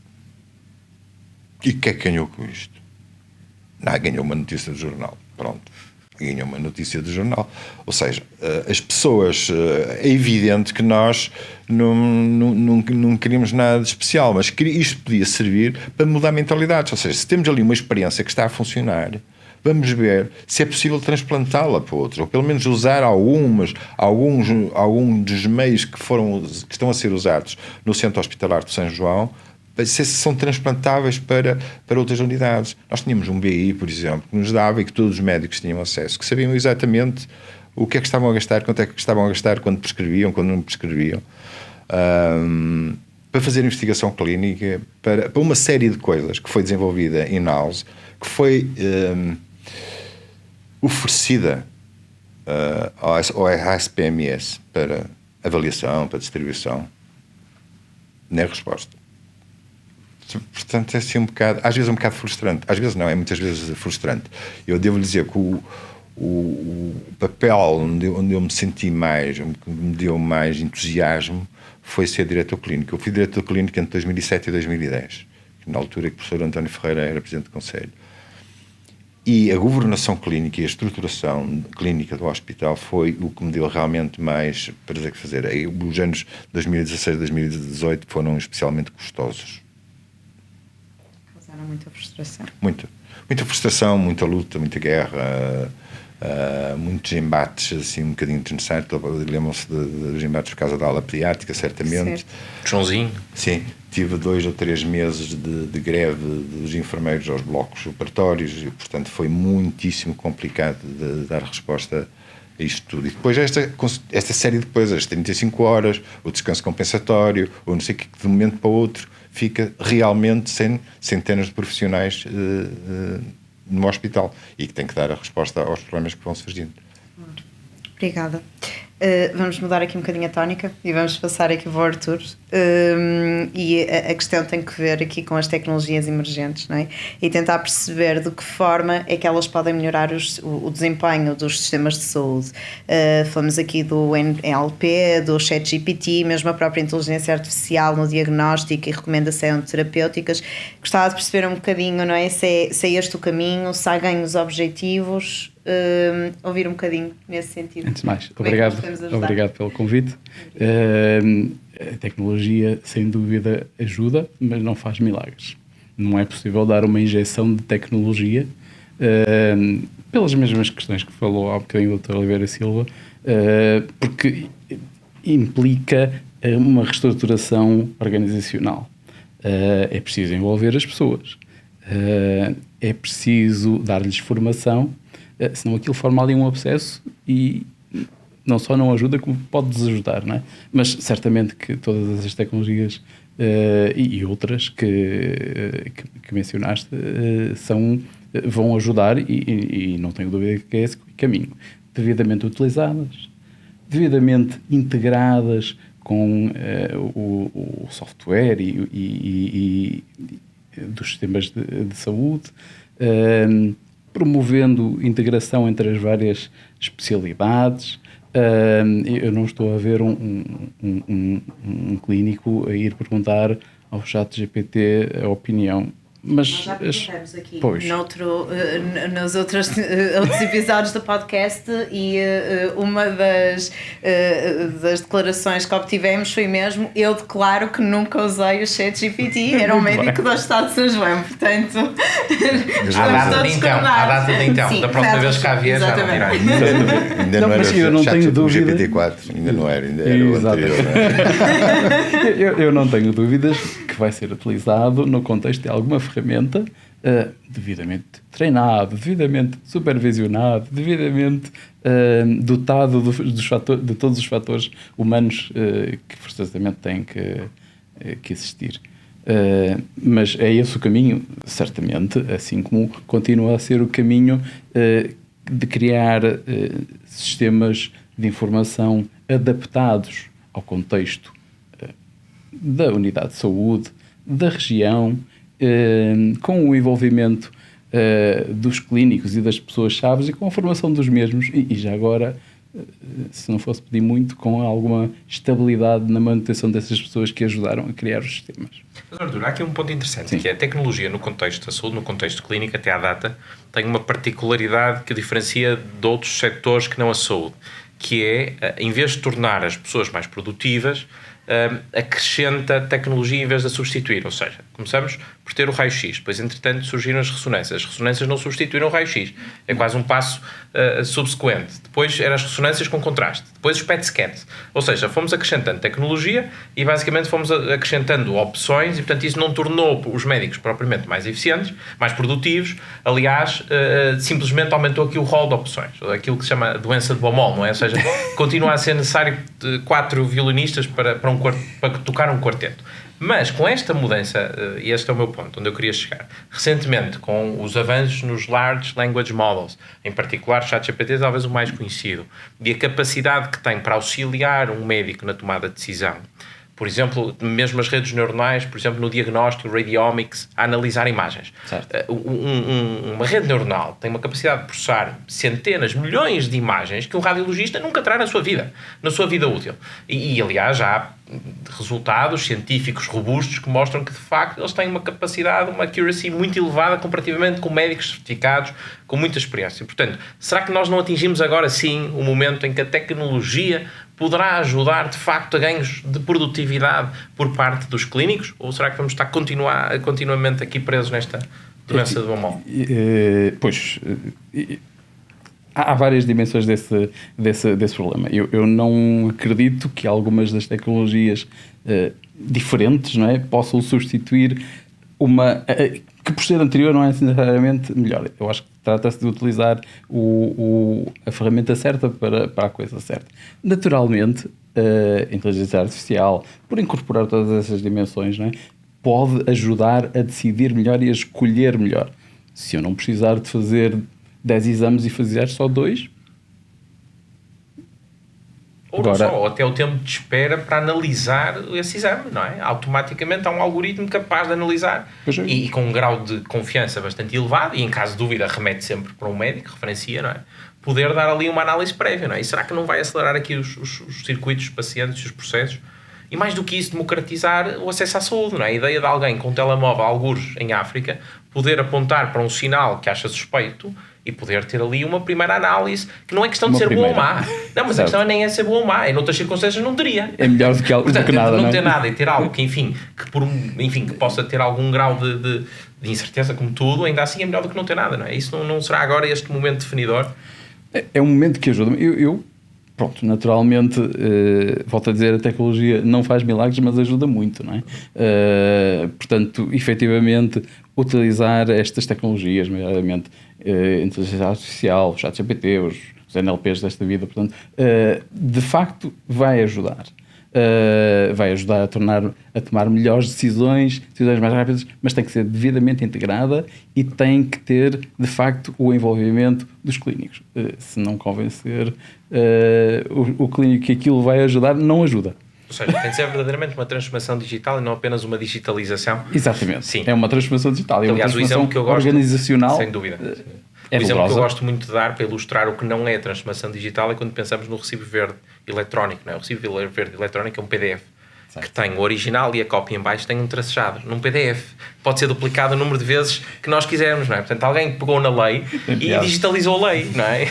E o que é que ganhou com isto? Ganhou uma notícia do jornal. Pronto. Ganhou uma notícia do jornal. Ou seja, as pessoas... É evidente que nós não queríamos nada de especial, mas isto podia servir para mudar mentalidades. Ou seja, se temos ali uma experiência que está a funcionar, vamos ver se é possível transplantá-la para outros, ou pelo menos usar alguns dos meios que estão a ser usados no Centro Hospitalar de São João, se são transplantáveis para outras unidades. Nós tínhamos um BI, por exemplo, que nos dava e que todos os médicos tinham acesso, que sabiam exatamente o que é que estavam a gastar, quanto é que estavam a gastar, quando prescreviam, quando não prescreviam, para fazer investigação clínica, para uma série de coisas que foi desenvolvida in-house, que foi oferecida ao ASPMS para avaliação, para distribuição. Nem a resposta. Portanto, é assim às vezes um bocado frustrante. Às vezes não, é muitas vezes frustrante. Eu devo dizer que o papel onde eu me senti mais, que me deu mais entusiasmo, foi ser diretor clínico. Eu fui diretor clínico entre 2007 e 2010, na altura que o professor António Ferreira era presidente do Conselho. E a governação clínica e a estruturação clínica do hospital foi o que me deu realmente mais prazer que fazer. Os anos 2016 e 2018 foram especialmente custosos. Causaram muita frustração. Muita frustração, muita luta, muita guerra, muitos embates assim um bocadinho desnecessários. Lembram-se dos embates por causa da ala pediátrica, certamente. Certo. Joãozinho. Sim, tive 2 ou 3 meses de greve dos enfermeiros aos blocos operatórios e, portanto, foi muitíssimo complicado de dar resposta a isto tudo. E depois esta série de coisas, as 35 horas, o descanso compensatório, ou não sei o que, de um momento para o outro, fica realmente sem centenas de profissionais no hospital e que tem que dar a resposta aos problemas que vão surgindo. Obrigada. Vamos mudar aqui um bocadinho a tónica e vamos passar aqui para o Artur. E a questão tem que ver aqui com as tecnologias emergentes, não é? E tentar perceber de que forma é que elas podem melhorar o desempenho dos sistemas de saúde. Falamos aqui do NLP, do ChatGPT, mesmo a própria inteligência artificial no diagnóstico e recomendação de terapêuticas. Gostava de perceber um bocadinho, não é? Se é este o caminho, se há ganhos objetivos. Ouvir um bocadinho nesse sentido. Antes de mais, é obrigado pelo convite. A tecnologia, sem dúvida, ajuda, mas não faz milagres. Não é possível dar uma injeção de tecnologia, pelas mesmas questões que falou há um bocadinho o Dr. Oliveira Silva, porque implica uma reestruturação organizacional. É preciso envolver as pessoas, é preciso dar-lhes formação, senão aquilo forma ali um abscesso e não só não ajuda, como pode desajudar, não é? Mas certamente que todas essas tecnologias e outras que mencionaste vão ajudar e não tenho dúvida que é esse o caminho. Devidamente utilizadas, devidamente integradas com o software e dos sistemas de saúde, promovendo integração entre as várias especialidades. Eu não estou a ver um clínico a ir perguntar ao ChatGPT a opinião. Mas nós já perguntamos aqui pois. Nos outros episódios do podcast e uma das declarações que obtivemos foi mesmo: eu declaro que nunca usei o ChatGPT, era um médico do Estado de São João, portanto à data de então, sim, da próxima vez que cá vier já não dirá. Ainda não era eu não tenho dúvida. GPT-4, ainda não era o anterior. Eu não tenho dúvidas que vai ser utilizado no contexto de alguma ferramenta devidamente treinado, devidamente supervisionado, devidamente dotado de todos os fatores humanos que forçosamente têm que existir. Mas é esse o caminho, certamente, assim como continua a ser o caminho de criar sistemas de informação adaptados ao contexto da unidade de saúde, da região, com o envolvimento dos clínicos e das pessoas-chave e com a formação dos mesmos e já agora, se não fosse pedir muito, com alguma estabilidade na manutenção dessas pessoas que ajudaram a criar os sistemas. Mas, Artur, há aqui um ponto interessante, Sim. que é a tecnologia no contexto da saúde, no contexto clínico, até à data, tem uma particularidade que a diferencia de outros setores que não a saúde, que é, em vez de tornar as pessoas mais produtivas, acrescenta tecnologia em vez de a substituir. Ou seja, começamos por ter o raio-x, depois, entretanto, surgiram as ressonâncias. As ressonâncias não substituíram o raio-x. É quase um passo subsequente. Depois eram as ressonâncias com contraste. Depois os PET scans. Ou seja, fomos acrescentando tecnologia e, basicamente, fomos acrescentando opções e, portanto, isso não tornou os médicos propriamente mais eficientes, mais produtivos. Aliás, simplesmente aumentou aqui o rol de opções. Aquilo que se chama doença de Baumol, não é? Ou seja, continua a ser necessário 4 violinistas para tocar um quarteto. Mas com esta mudança, e este é o meu ponto, onde eu queria chegar, recentemente com os avanços nos Large Language Models, em particular ChatGPT, talvez o mais conhecido, e a capacidade que tem para auxiliar um médico na tomada de decisão, por exemplo, mesmo as redes neuronais, por exemplo, no diagnóstico, radiomics, a analisar imagens. Uma rede neuronal tem uma capacidade de processar centenas, milhões de imagens que um radiologista nunca terá na sua vida útil. E aliás, já há resultados científicos robustos que mostram que, de facto, eles têm uma capacidade, uma accuracy muito elevada comparativamente com médicos certificados, com muita experiência. Portanto, será que nós não atingimos agora, sim, o momento em que a tecnologia poderá ajudar, de facto, a ganhos de produtividade por parte dos clínicos? Ou será que vamos estar continuamente aqui presos nesta doença do Baumol? Há várias dimensões desse problema. Eu não acredito que algumas das tecnologias diferentes, não é, possam substituir uma que, por ser anterior, não é necessariamente melhor. Eu acho que trata-se de utilizar a ferramenta certa para a coisa certa. Naturalmente, a inteligência artificial, por incorporar todas essas dimensões, não é, pode ajudar a decidir melhor e a escolher melhor. Se eu não precisar de fazer 10 exames e fazer só 2... Ou até o tempo de espera para analisar esse exame, não é? Automaticamente há um algoritmo capaz de analisar e com um grau de confiança bastante elevado, e em caso de dúvida remete sempre para um médico, referencia, não é? Poder dar ali uma análise prévia, não é? E será que não vai acelerar aqui os circuitos, os pacientes, os processos? E mais do que isso, democratizar o acesso à saúde, não é? A ideia de alguém com um telemóvel, algures em África, poder apontar para um sinal que acha suspeito e poder ter ali uma primeira análise, que não é questão de ser boa ou má. Não, mas certo. A questão nem é ser boa ou má. Em outras circunstâncias não teria. É melhor do que, portanto, do que nada, não ter nada e ter algo que, que possa ter algum grau de incerteza, como tudo, ainda assim é melhor do que não ter nada, não é? Isso não será agora este momento definidor? É um momento que ajuda. Pronto, naturalmente, volto a dizer, a tecnologia não faz milagres, mas ajuda muito, não é? Portanto, efetivamente, utilizar estas tecnologias, nomeadamente inteligência artificial, o ChatGPT, os NLPs desta vida, portanto, de facto vai ajudar. Vai ajudar a tomar melhores decisões mais rápidas, mas tem que ser devidamente integrada e tem que ter, de facto, o envolvimento dos clínicos. Se não convencer o clínico que aquilo vai ajudar, não ajuda. Ou seja, tem de ser verdadeiramente uma transformação digital e não apenas uma digitalização. Exatamente. Sim. É uma transformação digital, é uma transformação que eu gosto, organizacional. Sem dúvida. O exemplo que eu gosto muito de dar para ilustrar o que não é a transformação digital é quando pensamos no recibo verde eletrónico. Não é? O recibo verde eletrónico é um PDF. Certo. Que tem o original e a cópia em baixo tem um tracejado num PDF. Pode ser duplicado o número de vezes que nós quisermos, não é? Portanto, alguém pegou na lei e digitalizou a lei, não é?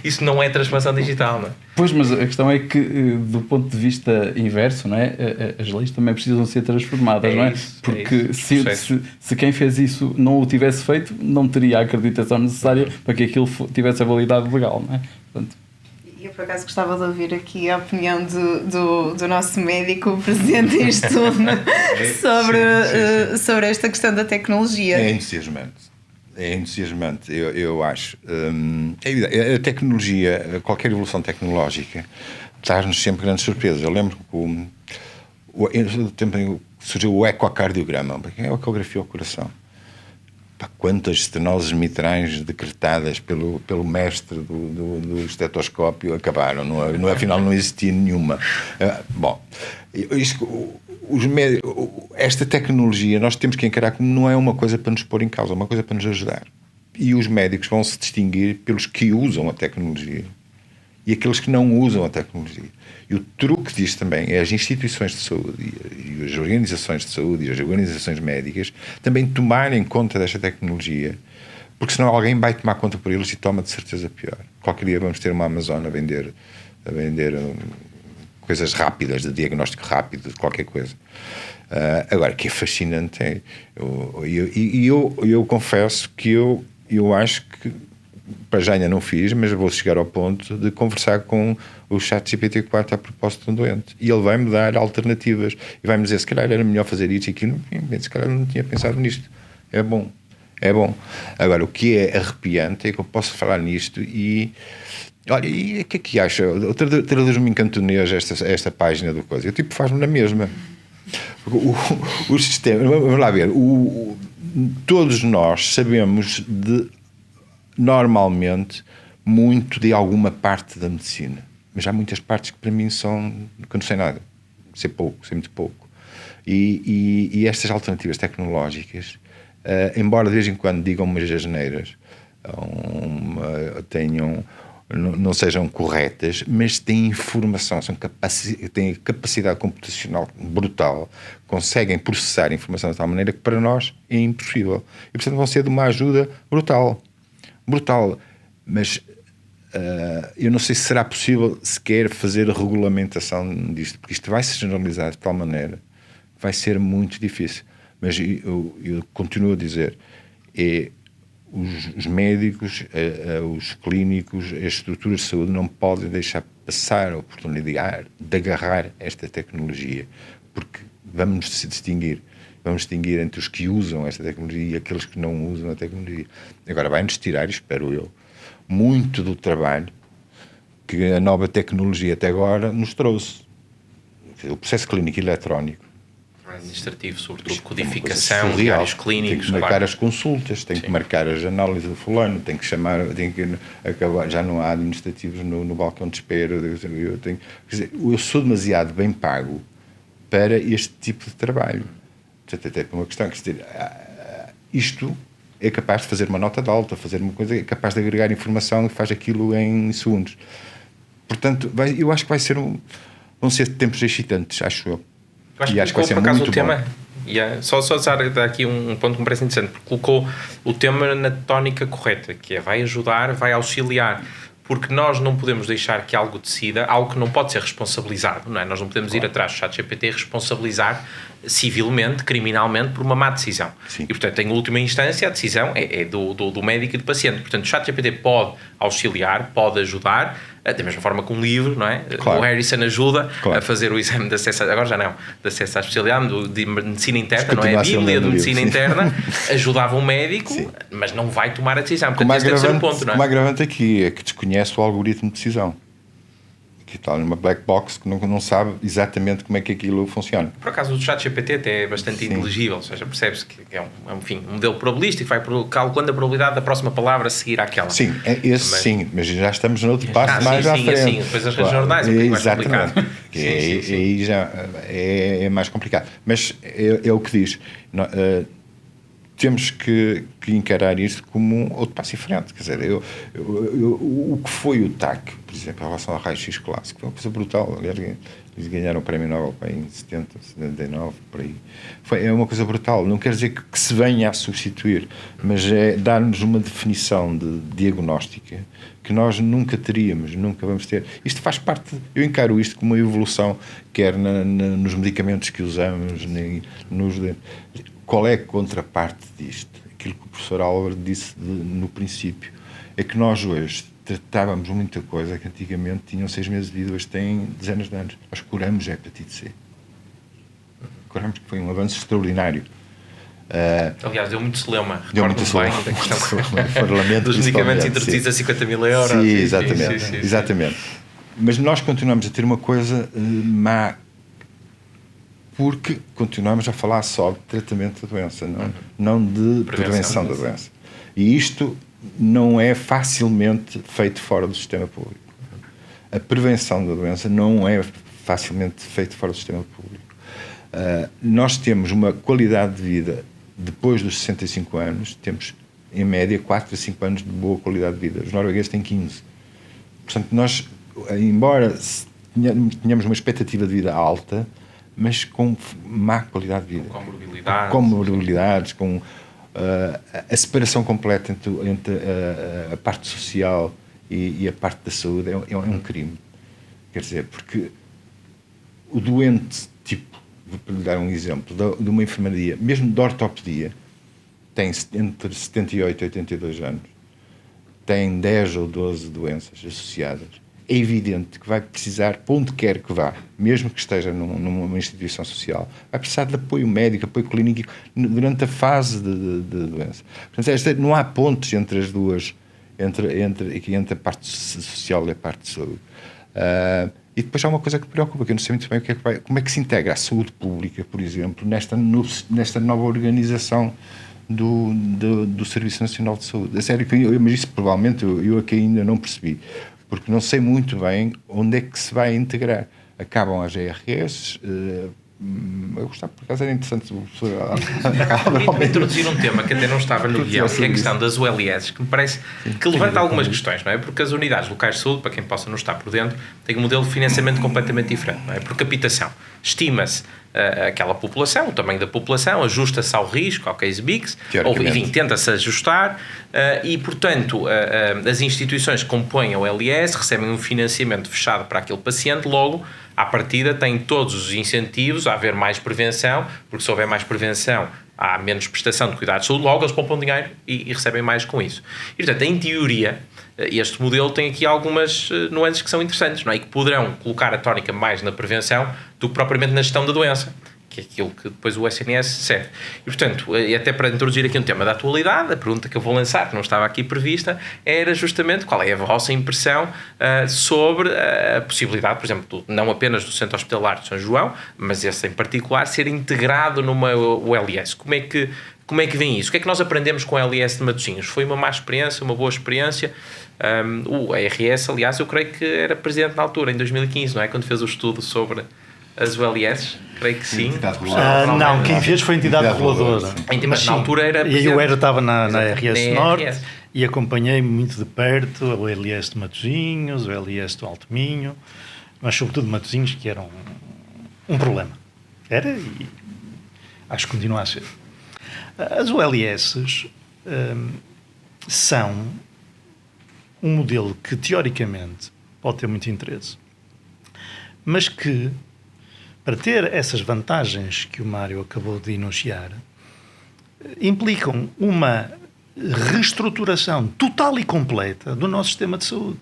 Isso não é transformação digital, não é? Pois, mas a questão é que, do ponto de vista inverso, não é? As leis também precisam ser transformadas, não é? Porque se quem fez isso não o tivesse feito, não teria a acreditação necessária para que aquilo tivesse a validade legal, não é? Portanto, eu, por acaso, gostava de ouvir aqui a opinião do nosso médico presente em estudo sobre esta questão da tecnologia. É entusiasmante, eu acho. A tecnologia, qualquer evolução tecnológica, traz-nos sempre grandes surpresas. Eu lembro que surgiu o ecocardiograma. É a ecografia ao coração. Quantas estenoses mitrais decretadas pelo mestre do estetoscópio acabaram, afinal não existia nenhuma. Esta tecnologia nós temos que encarar como não é uma coisa para nos pôr em causa, é uma coisa para nos ajudar. E os médicos vão se distinguir pelos que usam a tecnologia e aqueles que não usam a tecnologia. E o truque disto também é as instituições de saúde e as organizações de saúde e as organizações médicas também tomarem conta desta tecnologia, porque senão alguém vai tomar conta por eles e toma de certeza pior. Qualquer dia vamos ter uma Amazon a vender coisas rápidas, de diagnóstico rápido, de qualquer coisa. Agora, que é fascinante eu confesso que eu acho que para já ainda não fiz, mas vou chegar ao ponto de conversar com o ChatGPT-4 a propósito de um doente. E ele vai-me dar alternativas. E vai-me dizer, se calhar era melhor fazer isto e aquilo. Se calhar não tinha pensado nisto. É bom. Agora, o que é arrepiante é que eu posso falar nisto e... Olha, e o que é que acha? Traduz-me em cantonês esta página do coisa. Eu faz-me na mesma. O sistema... Vamos lá ver. Todos nós sabemos normalmente muito de alguma parte da medicina, mas há muitas partes que para mim que eu não sei nada, sei muito pouco, e estas alternativas tecnológicas, embora de vez em quando digam umas asneiras, não sejam corretas, mas têm informação, têm capacidade computacional brutal, conseguem processar informação de tal maneira que para nós é impossível, e portanto vão ser de uma ajuda brutal, mas eu não sei se será possível sequer fazer a regulamentação disto, porque isto vai se generalizar de tal maneira, vai ser muito difícil. Mas eu continuo a dizer, os médicos, os clínicos, as estruturas de saúde não podem deixar passar a oportunidade de agarrar esta tecnologia, porque vamos se distinguir. Vamos distinguir entre os que usam esta tecnologia e aqueles que não usam a tecnologia. Agora, vai-nos tirar, espero eu, muito do trabalho que a nova tecnologia até agora nos trouxe. O processo clínico eletrónico. Administrativo, sobretudo codificação, diários clínicos. Tem que marcar as consultas, tem que marcar as análises do fulano, tem que acabar, já não há administrativos no balcão de espera. Eu sou demasiado bem pago para este tipo de trabalho. Até por uma questão, isto é capaz de fazer uma nota de alta, fazer uma coisa, é capaz de agregar informação e faz aquilo em segundos. Portanto, eu acho que vão ser tempos excitantes, acho eu. Acho que vai ser muito bom. Só dar aqui um ponto que me parece interessante, porque colocou o tema na tónica correta, que é vai ajudar, vai auxiliar, porque nós não podemos deixar que algo decida, algo que não pode ser responsabilizado, não é? Nós não podemos ir atrás do ChatGPT e responsabilizar civilmente, criminalmente, por uma má decisão. Sim. E, portanto, em última instância, a decisão é do médico e do paciente. Portanto, o ChatGPT pode auxiliar, pode ajudar, da mesma forma que um livro, não é? Claro. O Harrison ajuda a fazer o exame de acesso, agora já não, de acesso à especialidade, de medicina interna, não é? A Bíblia de medicina interna ajudava um médico, sim, mas não vai tomar a decisão. Portanto, esse deve ser um ponto, não é? Como agravante aqui é que desconhece o algoritmo de decisão. Que está numa black box que não sabe exatamente como é que aquilo funciona. Por acaso o ChatGPT até é bastante inteligível, ou seja, percebe-se que é um modelo probabilístico, vai calculando a probabilidade da próxima palavra seguir àquela. Sim, mas já estamos no outro passo mais à frente. Sim, depois as jornais é um mais complicado. Aí já é mais complicado. Mas é o que diz. Temos que encarar isto como um outro passo diferente. Quer dizer, o que foi o TAC, por exemplo, em relação ao raio-x clássico, foi uma coisa brutal. Aliás, eles ganharam o prémio Nobel em 70, 79, por aí. É uma coisa brutal. Não quer dizer que se venha a substituir, mas é dar-nos uma definição de diagnóstica que nós nunca teríamos, nunca vamos ter. Isto faz parte, eu encaro isto como uma evolução, quer nos medicamentos que usamos, Qual é a contraparte disto? Aquilo que o professor Álvaro disse no princípio, é que nós hoje tratávamos muita coisa que antigamente tinham 6 meses de vida, hoje têm dezenas de anos. Nós curamos a hepatite C. Curamos, que foi um avanço extraordinário. Aliás, deu muito celeuma. Recordo-me bem da questão dos medicamentos introduzidos a 50 mil euros. Sim, exatamente. Mas nós continuamos a ter uma coisa má, porque continuamos a falar só de tratamento da doença, não de prevenção da doença. E isto não é facilmente feito fora do sistema público. A prevenção da doença não é facilmente feita fora do sistema público. Nós temos uma qualidade de vida, depois dos 65 anos, temos em média 4 a 5 anos de boa qualidade de vida. Os noruegueses têm 15. Portanto, nós, embora tenhamos uma expectativa de vida alta, mas com má qualidade de vida. Com comorbilidades, com a separação completa entre a parte social e a parte da saúde é um crime. Quer dizer, porque o doente, tipo, vou-lhe dar um exemplo, de uma enfermaria, mesmo de ortopedia, tem entre 78 e 82 anos, tem 10 ou 12 doenças associadas, é evidente que vai precisar, para onde quer que vá, mesmo que esteja numa instituição social, vai precisar de apoio médico, apoio clínico durante a fase de doença. Portanto, não há pontes entre as duas, entre a parte social e a parte de saúde. E depois há uma coisa que me preocupa, que eu não sei muito bem como é que se integra a saúde pública, por exemplo, nesta nova organização do Serviço Nacional de Saúde. É sério, mas isso provavelmente eu aqui ainda não percebi, porque não sei muito bem onde é que se vai integrar. Acabam as GRS. Eu gostava, por acaso era interessante o professor introduzir um tema que até não estava no guião, que é a questão das ULS, que me parece que levanta algumas questões, não é? Porque as unidades locais de saúde, para quem possa não estar por dentro, têm um modelo de financiamento completamente diferente, não é? Por capitação. Estima-se aquela população, o tamanho da população, ajusta-se ao risco, ao case mix, ou enfim, tenta-se ajustar e, portanto, as instituições que compõem a OLS recebem um financiamento fechado para aquele paciente, logo, à partida, têm todos os incentivos a haver mais prevenção, porque se houver mais prevenção, há menos prestação de cuidados de saúde, logo eles poupam dinheiro e recebem mais com isso. E, portanto, em teoria, este modelo tem aqui algumas nuances que são interessantes, não é? E que poderão colocar a tónica mais na prevenção do que propriamente na gestão da doença, que é aquilo que depois o SNS serve. E, portanto, e até para introduzir aqui um tema da atualidade, a pergunta que eu vou lançar, que não estava aqui prevista, era justamente qual é a vossa impressão sobre a possibilidade, por exemplo, não apenas do Centro Hospitalar de São João, mas esse em particular, ser integrado numa ULS. Como é que vem isso? O que é que nós aprendemos com a LS de Matosinhos? Foi uma má experiência, uma boa experiência? O ARS, aliás, eu creio que era presidente na altura, em 2015, não é? Quando fez o estudo sobre as ULS, creio que sim. Não, quem fez foi a entidade reguladora. Mas na altura era presidente. E eu estava na RS Norte e acompanhei muito de perto o LS de Matosinhos, o LS do Alto Minho, mas sobretudo de Matosinhos, que era um problema. Era e acho que continua a ser. As ULS são um modelo que, teoricamente, pode ter muito interesse, mas que, para ter essas vantagens que o Mário acabou de enunciar, implicam uma reestruturação total e completa do nosso sistema de saúde.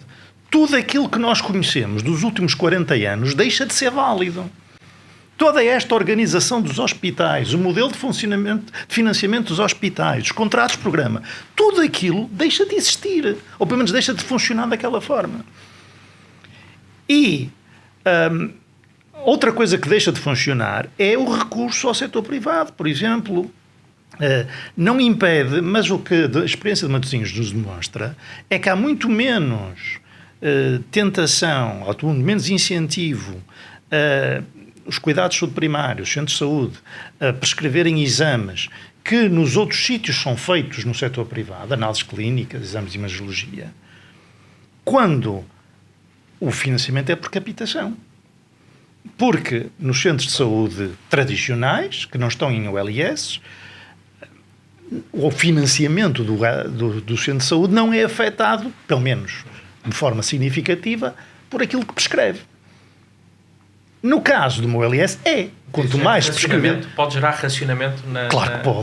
Tudo aquilo que nós conhecemos dos últimos 40 anos deixa de ser válido. Toda esta organização dos hospitais, o modelo de funcionamento, de financiamento dos hospitais, os contratos de programa, tudo aquilo deixa de existir, ou pelo menos deixa de funcionar daquela forma. E outra coisa que deixa de funcionar é o recurso ao setor privado, por exemplo. Não impede, mas o que a experiência de Matosinhos nos demonstra é que há muito menos tentação, ou muito menos incentivo os cuidados de saúde primários, os centros de saúde, a prescreverem exames que nos outros sítios são feitos no setor privado, análises clínicas, exames de imagiologia, quando o financiamento é por capitação. Porque nos centros de saúde tradicionais, que não estão em OLS, o financiamento do centro de saúde não é afetado, pelo menos de forma significativa, por aquilo que prescreve. No caso do meu LS, quanto mais prescrever... Pode gerar racionamento na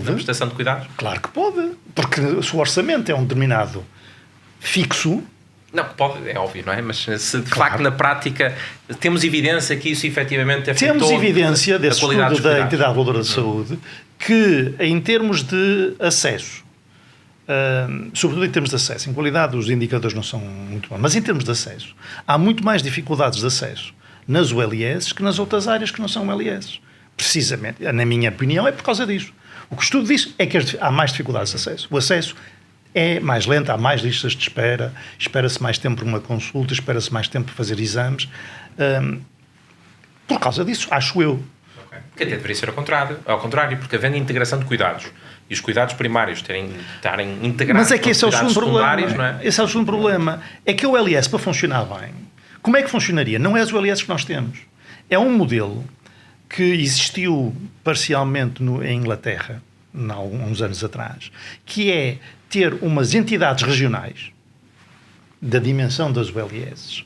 prestação de cuidados? Claro que pode, porque se o orçamento é um determinado fixo... Não, pode, é óbvio, não é? Mas se de facto na prática temos evidência que isso efetivamente afetou... Temos evidência desse estudo da entidade reguladora de saúde que, em termos de acesso, sobretudo em termos de acesso, em qualidade os indicadores não são muito bons, mas em termos de acesso, há muito mais dificuldades de acesso nas ULS que nas outras áreas que não são ULS. precisamente, na minha opinião, é por causa disso. O que o estudo diz é que há mais dificuldades de acesso. O acesso é mais lento, há mais listas de espera, espera-se mais tempo para uma consulta, espera-se mais tempo para fazer exames. Por causa disso, acho eu. Que até deveria ser ao contrário, porque havendo integração de cuidados e os cuidados primários estarem integrados. Mas é que esse é o segundo problema. Não é? Esse é o segundo problema. É que o LS, para funcionar bem, como é que funcionaria? Não é os LS que nós temos. É um modelo que existiu parcialmente em Inglaterra, há uns anos atrás, que é ter umas entidades regionais da dimensão das ULS,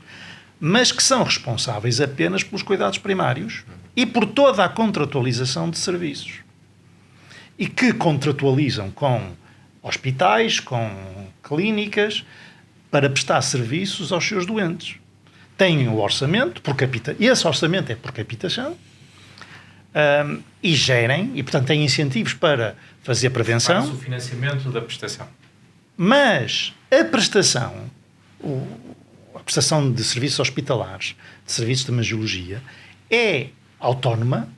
mas que são responsáveis apenas pelos cuidados primários e por toda a contratualização de serviços. E que contratualizam com hospitais, com clínicas, para prestar serviços aos seus doentes. Têm o orçamento por capita, e esse orçamento é por capitação, e gerem, e portanto têm incentivos para fazer prevenção. Faz o financiamento da prestação. Mas a prestação, a prestação de serviços hospitalares, de serviços de imagiologia, é autónoma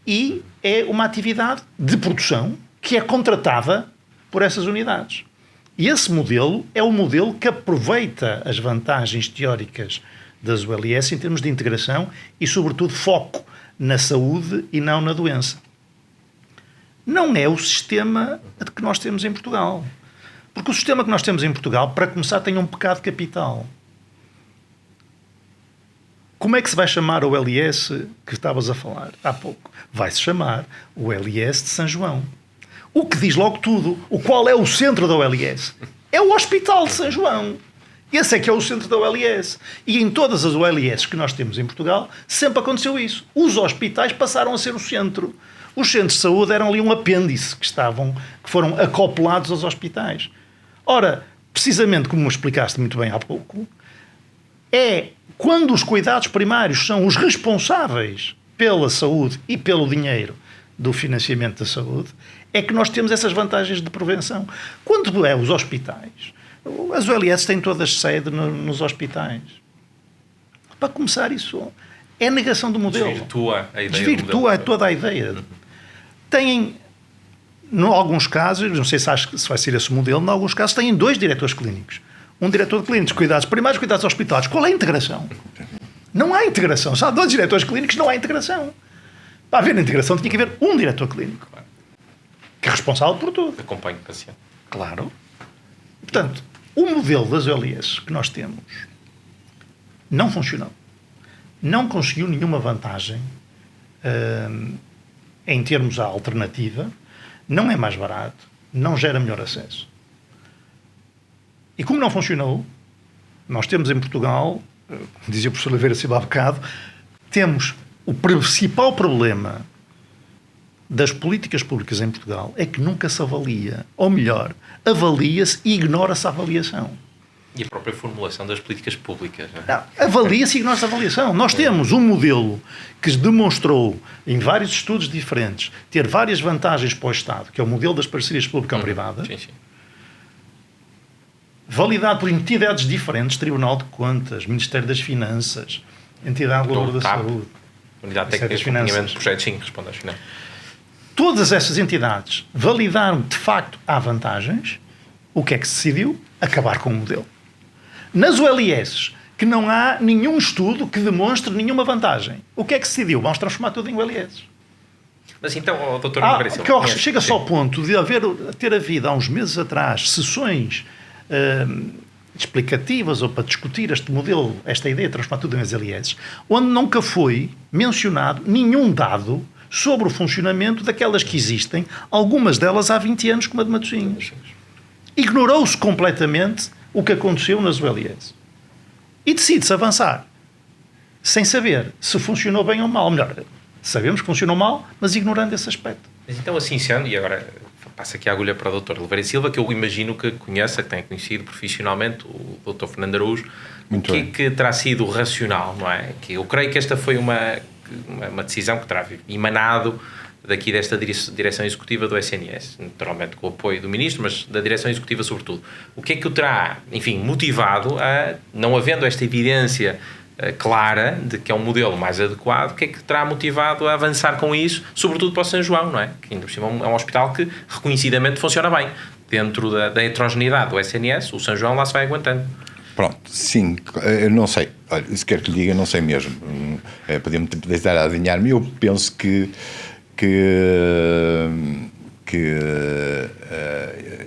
e é uma atividade de produção que é contratada por essas unidades. E esse modelo é o modelo que aproveita as vantagens teóricas das ULS em termos de integração e, sobretudo, foco na saúde e não na doença. Não é o sistema que nós temos em Portugal. Porque o sistema que nós temos em Portugal, para começar, tem um pecado capital. Como é que se vai chamar o LS que estavas a falar há pouco? Vai-se chamar o LS de São João. O que diz logo tudo. Qual é o centro da OLS? É o Hospital de São João. Esse é que é o centro da OLS. E em todas as OLS que nós temos em Portugal, sempre aconteceu isso. Os hospitais passaram a ser o centro. Os centros de saúde eram ali um apêndice que foram acoplados aos hospitais. Ora, precisamente como me explicaste muito bem há pouco, é quando os cuidados primários são os responsáveis pela saúde e pelo dinheiro do financiamento da saúde, é que nós temos essas vantagens de prevenção. Quando é os hospitais, as OLS têm todas sede nos hospitais. Para começar, isso é negação do modelo. Desvirtua a ideia Desvirtua do modelo. toda a ideia. Têm, em alguns casos, não sei se vai ser esse o modelo, em alguns casos têm 2 diretores clínicos. Um diretor de clínicos, cuidados primários, cuidados hospitalares. Qual é a integração? Não há integração. Se há 2 diretores clínicos, não há integração. Para haver integração, tinha que haver um diretor clínico. Que é responsável por tudo. Acompanha o paciente. Claro. Portanto, o modelo das OLS que nós temos não funcionou. Não conseguiu nenhuma vantagem em termos à alternativa, não é mais barato, não gera melhor acesso. E como não funcionou, nós temos em Portugal, dizia o professor Oliveira Silva há bocado, temos o principal problema das políticas públicas em Portugal é que nunca se avalia, ou melhor, avalia-se e ignora-se a avaliação. E a própria formulação das políticas públicas. Não, avalia-se e ignora-se a avaliação. Nós temos um modelo que demonstrou, em vários estudos diferentes, ter várias vantagens para o Estado, que é o modelo das parcerias público-privadas, Sim, sim. validado por entidades diferentes, Tribunal de Contas, Ministério das Finanças, Entidade Reguladora da Saúde, Unidade Técnica de Acompanhamento de Projetos, sim, responde às finanças. Todas essas entidades validaram de facto há vantagens. O que é que se decidiu? Acabar com o modelo. Nas ULS, que não há nenhum estudo que demonstre nenhuma vantagem. O que é que se decidiu? Vamos transformar tudo em ULS. Mas então, o Dr. Oliveira Silva... Chega-se ao ponto de ter havido há uns meses atrás sessões explicativas ou para discutir este modelo, esta ideia de transformar tudo em ULS, onde nunca foi mencionado nenhum dado sobre o funcionamento daquelas que existem, algumas delas há 20 anos, como a de Matosinhos. Ignorou-se completamente o que aconteceu nas ULS. E decide-se avançar, sem saber se funcionou bem ou mal. Melhor, sabemos que funcionou mal, mas ignorando esse aspecto. Mas então, assim sendo, e agora passa aqui a agulha para o Dr. Oliveira Silva, que eu imagino que conheça, que tenha conhecido profissionalmente, o Dr. Fernando Araújo, Muito o que bem. é que terá sido racional, não é? Que eu creio que esta foi uma decisão que terá emanado daqui desta direção executiva do SNS, naturalmente com o apoio do Ministro, mas da direção executiva sobretudo. O que é que o terá, enfim, motivado a, não havendo esta evidência clara de que é um modelo mais adequado, que é que terá motivado a avançar com isso, sobretudo para o São João, não é? Que ainda por cima é um hospital que reconhecidamente funciona bem. Dentro da heterogeneidade do SNS, o São João lá se vai aguentando. Pronto, sim, eu não sei. Olha, se quer que lhe diga, não sei mesmo. Podemos tentar adivinhar-me. Eu penso que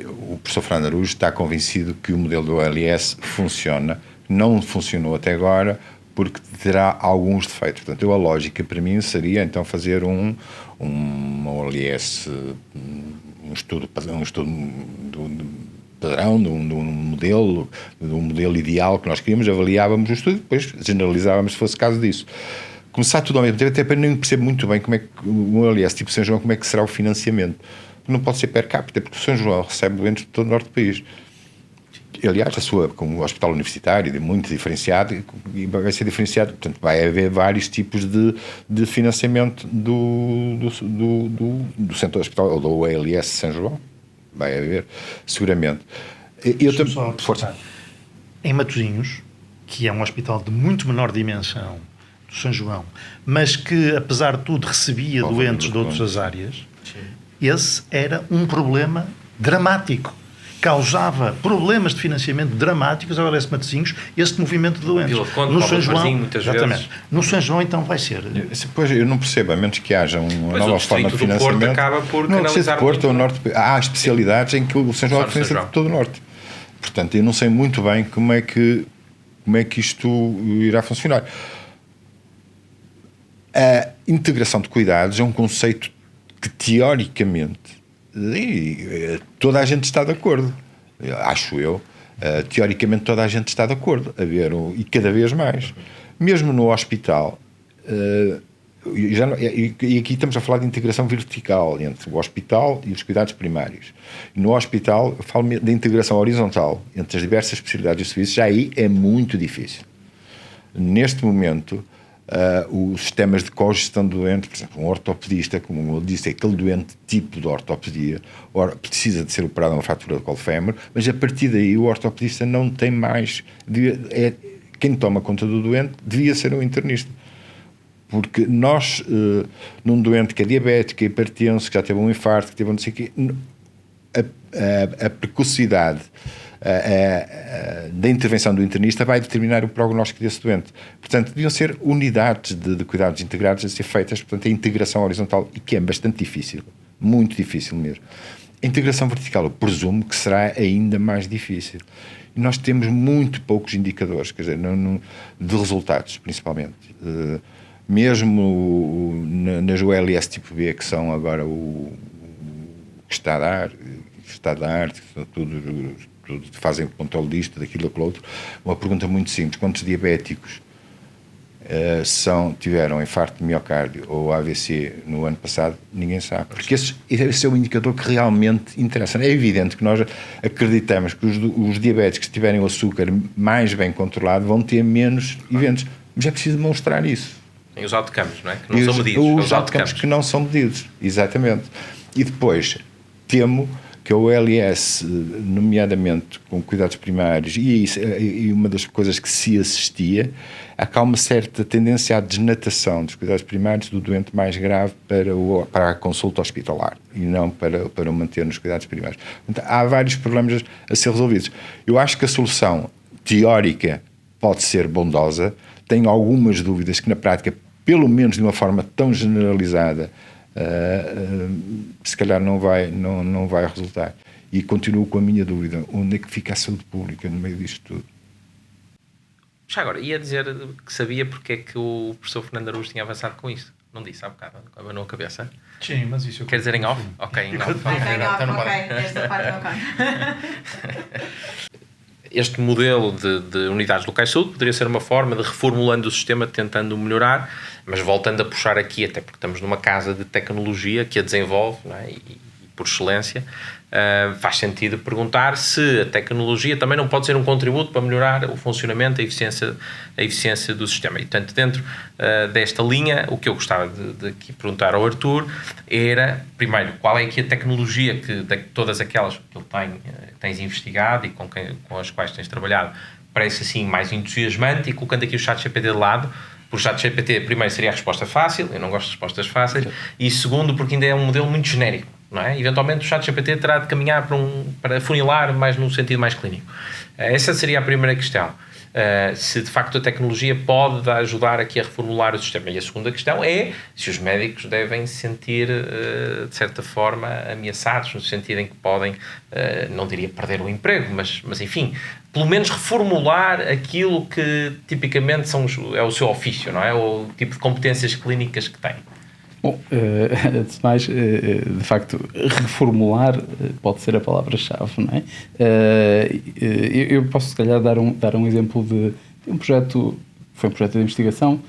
o professor Fernando Araújo está convencido que o modelo do OLS funciona. Não funcionou até agora porque terá alguns defeitos. Portanto, a lógica para mim seria então fazer um OLS, um estudo padrão de um modelo ideal que nós queríamos, avaliávamos o estudo e depois generalizávamos se fosse caso disso. Começar tudo ao mesmo tempo, até para nem perceber muito bem como é que o OLS tipo São João, como é que será o financiamento. Não pode ser per capita, porque o São João recebe doentes de todo o norte do país. Aliás, como o hospital universitário, muito diferenciado, e vai ser diferenciado, portanto, vai haver vários tipos de financiamento do centro hospital, ou do OLS São João. Vai haver, seguramente. Eu também. Força. Em Matosinhos, que é um hospital de muito menor dimensão do São João, mas que, apesar de tudo, recebia doentes de outras áreas, esse era um problema dramático. Causava problemas de financiamento dramáticos ao OLS Matosinhos, este movimento de doentes. No São João, muitas vezes. No São João, então, vai ser. Pois, eu não percebo, a menos que haja uma nova forma de financiamento. Porto acaba por não precisa de Porto, o Norte. Há especialidades em que o São João financia de todo o Norte. Portanto, eu não sei muito bem como é que isto irá funcionar. A integração de cuidados é um conceito que, teoricamente, toda a gente está de acordo, acho eu. Teoricamente toda a gente está de acordo e cada vez mais, mesmo no hospital. E aqui estamos a falar de integração vertical entre o hospital e os cuidados primários. No hospital eu falo de integração horizontal entre as diversas especialidades e serviços. Já aí é muito difícil. Neste momento, os sistemas de cogestão de doentes, por exemplo, um ortopedista, como eu disse, é aquele doente tipo de ortopedia, precisa de ser operado uma fratura do colo fémur, mas a partir daí o ortopedista não tem mais. Quem toma conta do doente devia ser um internista. Porque nós, num doente que é diabético, que é hipertenso, que já teve um infarto, que teve não sei o quê, a precocidade da intervenção do internista vai determinar o prognóstico desse doente. Portanto, deviam ser unidades de cuidados integrados a ser feitas, portanto, a integração horizontal, e que é bastante difícil, muito difícil mesmo. A integração vertical, eu presumo que será ainda mais difícil. E nós temos muito poucos indicadores, quer dizer, de resultados, principalmente. Mesmo nas OLS tipo B, que são agora o que está a dar, tudo fazem controle disto, daquilo, daquilo outro. Uma pergunta muito simples: quantos diabéticos tiveram infarto de miocárdio ou AVC no ano passado? Ninguém sabe, porque esse é o indicador que realmente interessa. É evidente que nós acreditamos que os diabéticos que tiverem o açúcar mais bem controlado vão ter menos eventos, mas é preciso demonstrar isso. Tem os outcomes, não é? Que não são medidos. Os outcomes que não são medidos, exatamente. E depois, temo que a OLS, nomeadamente com cuidados primários, e uma das coisas que se assistia, há uma certa tendência à desnatação dos cuidados primários do doente mais grave para a consulta hospitalar e não para o manter nos cuidados primários. Então, há vários problemas a ser resolvidos. Eu acho que a solução teórica pode ser bondosa. Tenho algumas dúvidas que na prática, pelo menos de uma forma tão generalizada, se calhar não vai resultar. E continuo com a minha dúvida: onde é que fica a saúde pública no meio disto tudo? Já agora, ia dizer que sabia porque é que o professor Fernando Araújo tinha avançado com isto. Não disse há bocado, abanou a cabeça. Sim, mas isso... Quer dizer em off? Ok, em off. Esta parte não conta. Este modelo de unidades locais de saúde poderia ser uma forma de reformulando o sistema, tentando melhorar, mas voltando a puxar aqui, até porque estamos numa casa de tecnologia que a desenvolve, não é? E por excelência, faz sentido perguntar se a tecnologia também não pode ser um contributo para melhorar o funcionamento, a eficiência do sistema. E, portanto, dentro desta linha, o que eu gostava de aqui perguntar ao Artur era, primeiro, qual é aqui a tecnologia que, de todas aquelas que ele tens investigado e com as quais tens trabalhado, parece assim mais entusiasmante, e colocando aqui o ChatGPT de lado, porque o ChatGPT, primeiro, seria a resposta fácil, eu não gosto de respostas fáceis, e segundo, porque ainda é um modelo muito genérico, não é? Eventualmente o ChatGPT terá de caminhar para funilar mais no sentido mais clínico. Essa seria a primeira questão. Se de facto a tecnologia pode ajudar aqui a reformular o sistema. E a segunda questão é se os médicos devem se sentir, de certa forma, ameaçados, no sentido em que podem, não diria perder o emprego, mas enfim, pelo menos reformular aquilo que tipicamente é o seu ofício, não é? O tipo de competências clínicas que tem. Bom, antes de mais, de facto, reformular pode ser a palavra-chave, não é? Eu posso, se calhar, dar um exemplo de um projeto, foi um projeto de investigação,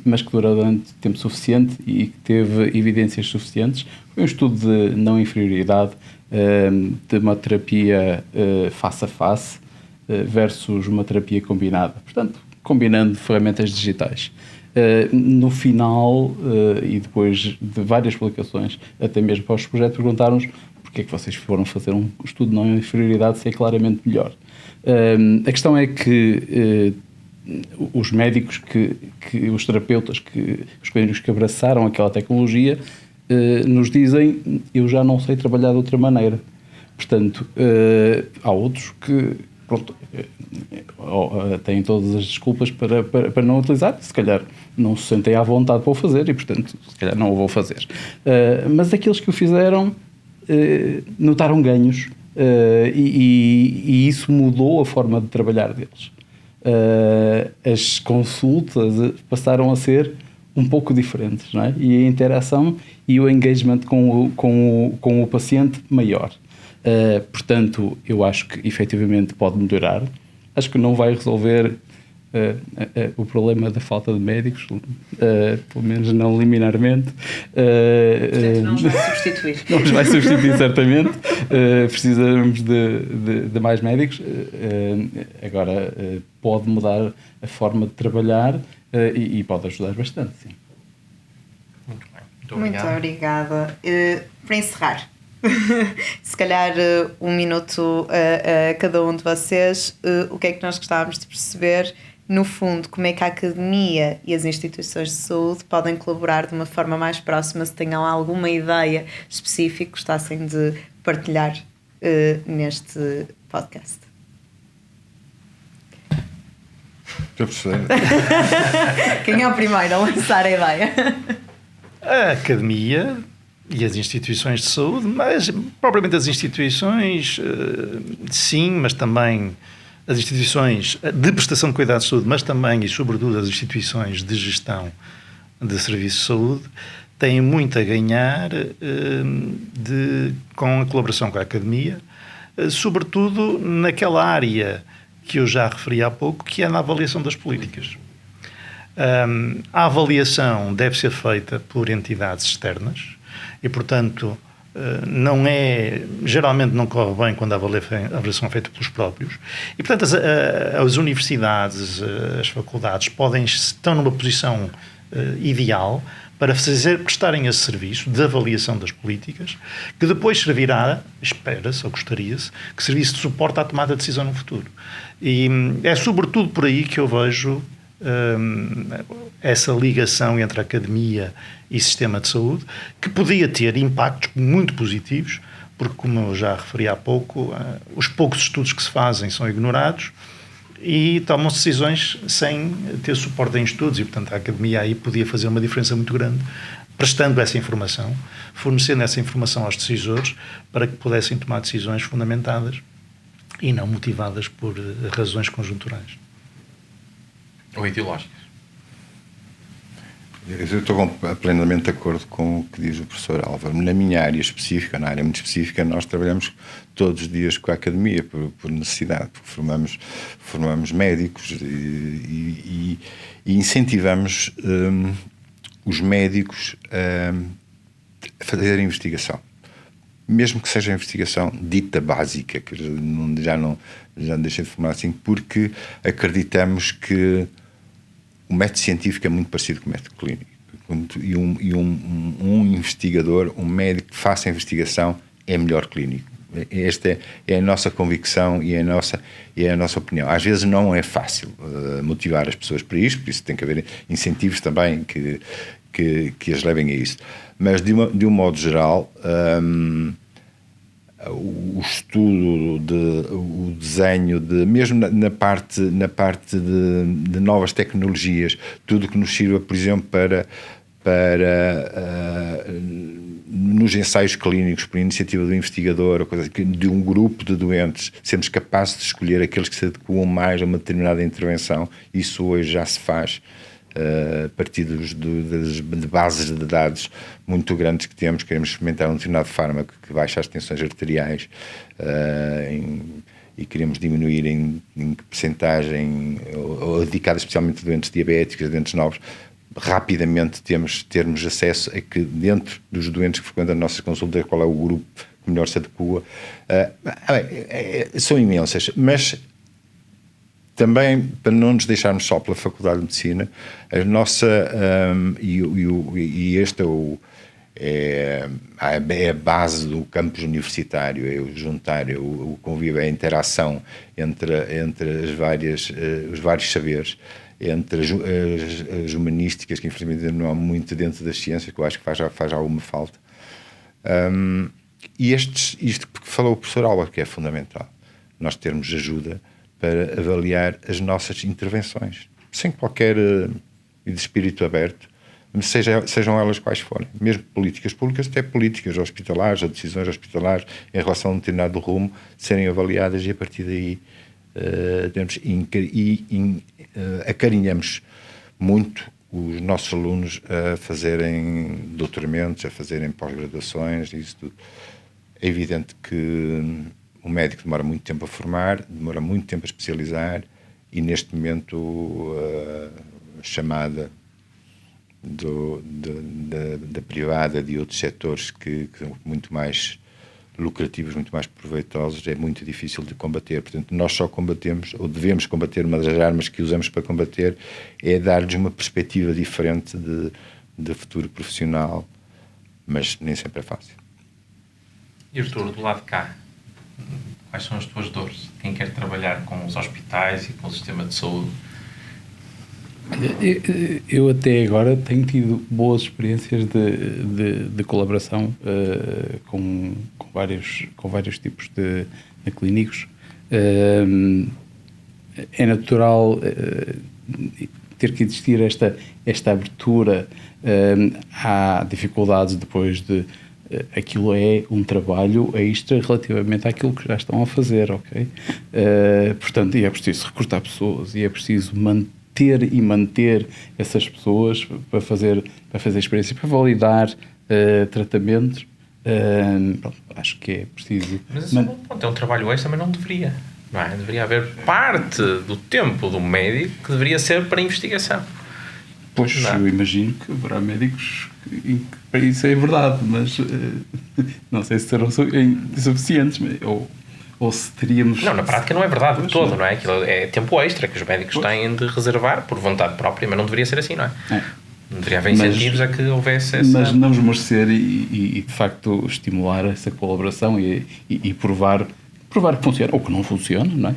mas que durou durante tempo suficiente e que teve evidências suficientes. Foi um estudo de não inferioridade de uma terapia face a face versus uma terapia combinada. Portanto, combinando ferramentas digitais. No final, e depois de várias publicações, até mesmo para os projetos, perguntaram-nos porque é que vocês foram fazer um estudo de não inferioridade se é claramente melhor. A questão é que os médicos, os terapeutas, os clínicos que abraçaram aquela tecnologia, nos dizem: eu já não sei trabalhar de outra maneira. Portanto, há outros que, pronto, têm todas as desculpas para não utilizar, se calhar não se sentem à vontade para o fazer e, portanto, se calhar não o vou fazer. Mas aqueles que o fizeram notaram ganhos e isso mudou a forma de trabalhar deles. As consultas passaram a ser um pouco diferentes, não é? E a interação e o engagement com o paciente maior. Portanto, eu acho que efetivamente pode melhorar. Acho que não vai resolver o problema da falta de médicos, pelo menos não liminarmente. Portanto, não os vai substituir. Não os vai substituir, certamente. Precisamos de mais médicos. Agora, pode mudar a forma de trabalhar e pode ajudar bastante, sim. Muito bem. Muito obrigada. Para encerrar, se calhar 1 minuto a cada um de vocês, o que é que nós gostávamos de perceber, no fundo, como é que a academia e as instituições de saúde podem colaborar de uma forma mais próxima, se tenham alguma ideia específica que gostassem de partilhar neste podcast. Quem é o primeiro a lançar a ideia? A academia e as instituições de saúde, mas propriamente as instituições, sim, mas também as instituições de prestação de cuidados de saúde, mas também e sobretudo as instituições de gestão de serviços de saúde, têm muito a ganhar com a colaboração com a academia, sobretudo naquela área que eu já referi há pouco, que é na avaliação das políticas. A avaliação deve ser feita por entidades externas e, portanto, geralmente não corre bem quando a avaliação é feita pelos próprios. E, portanto, as universidades, as faculdades estão numa posição ideal para prestarem esse serviço de avaliação das políticas, que depois servirá, espera-se ou gostaria-se, que serviço de suporte à tomada de decisão no futuro. E é sobretudo por aí que eu vejo essa ligação entre a academia e sistema de saúde, que podia ter impactos muito positivos, porque, como eu já referi há pouco, os poucos estudos que se fazem são ignorados e tomam-se decisões sem ter suporte em estudos, e, portanto, a academia aí podia fazer uma diferença muito grande, prestando essa informação, fornecendo essa informação aos decisores para que pudessem tomar decisões fundamentadas e não motivadas por razões conjunturais. Ou ideológicas. Eu estou plenamente de acordo com o que diz o professor Álvaro. Na minha área específica, na área muito específica, nós trabalhamos todos os dias com a academia, por necessidade, porque formamos médicos e incentivamos os médicos a fazer investigação. Mesmo que seja a investigação dita básica, que já deixei de formar assim, porque acreditamos que o método científico é muito parecido com o método clínico. E um investigador, um médico que faça a investigação é melhor clínico. Esta é a nossa convicção e é a nossa opinião. Às vezes não é fácil motivar as pessoas para isto, por isso tem que haver incentivos também que as levem a isso. Mas, de um modo geral, o estudo, o desenho, mesmo na parte de novas tecnologias, tudo que nos sirva, por exemplo, para nos ensaios clínicos, por iniciativa do investigador, ou coisa, de um grupo de doentes, sermos capazes de escolher aqueles que se adequam mais a uma determinada intervenção. Isso hoje já se faz a partir de bases de dados muito grandes que temos. Queremos experimentar um determinado fármaco que baixa as tensões arteriais e queremos diminuir em que percentagem, ou dedicado especialmente a doentes diabéticos, a doentes novos. Rapidamente termos acesso a que, dentro dos doentes que frequentam a nossa consulta, qual é o grupo que melhor se adequa. São imensas, mas também, para não nos deixarmos só pela Faculdade de Medicina, a nossa, e este é a base do campus universitário, é o juntar, o convívio, é a interação entre os vários saberes, entre as humanísticas, que infelizmente não há muito dentro das ciências, que eu acho que faz alguma falta. E isto que falou o professor Álvaro, que é fundamental, nós termos ajuda para avaliar as nossas intervenções, sem qualquer de espírito aberto, sejam elas quais forem, mesmo políticas públicas, até políticas hospitalares, ou decisões hospitalares em relação a um determinado rumo, serem avaliadas, e a partir daí acarinhamos muito os nossos alunos a fazerem doutoramentos, a fazerem pós-graduações, isso tudo. É evidente que o médico demora muito tempo a formar, demora muito tempo a especializar, e neste momento a chamada da privada, de outros setores que são muito mais lucrativos, muito mais proveitosos, é muito difícil de combater. Portanto, nós só combatemos, ou devemos combater, uma das armas que usamos para combater é dar-lhes uma perspectiva diferente de futuro profissional, mas nem sempre é fácil. E Artur, do lado de cá, quais são as tuas dores? Quem quer trabalhar com os hospitais e com o sistema de saúde? Eu até agora tenho tido boas experiências de colaboração com vários tipos de clínicos. É natural ter que existir esta abertura. Há dificuldades depois de... Aquilo é um trabalho extra relativamente àquilo que já estão a fazer, ok? Portanto, e é preciso recrutar pessoas, e é preciso manter essas pessoas para fazer experiência, para validar tratamentos. Pronto, acho que é preciso... Mas isso é um trabalho extra, mas não deveria. Não é? Deveria haver parte do tempo do médico que deveria ser para investigação. Pois, eu imagino que haverá médicos que para isso é verdade, mas não sei se serão suficientes, ou se teríamos... Não, na prática não é verdade de todo, não é? Aquilo é tempo extra que os médicos têm de reservar por vontade própria, mas não deveria ser assim, não é? Não deveria haver incentivos a que houvesse essa... Mas não esmorecer e de facto estimular essa colaboração e provar que funciona, ou que não funciona, não é?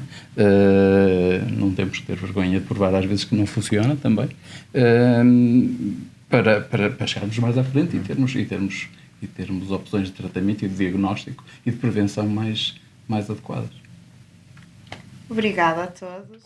Não temos que ter vergonha de provar às vezes que não funciona também, para chegarmos mais à frente e termos opções de tratamento e de diagnóstico e de prevenção mais adequadas. Obrigada a todos.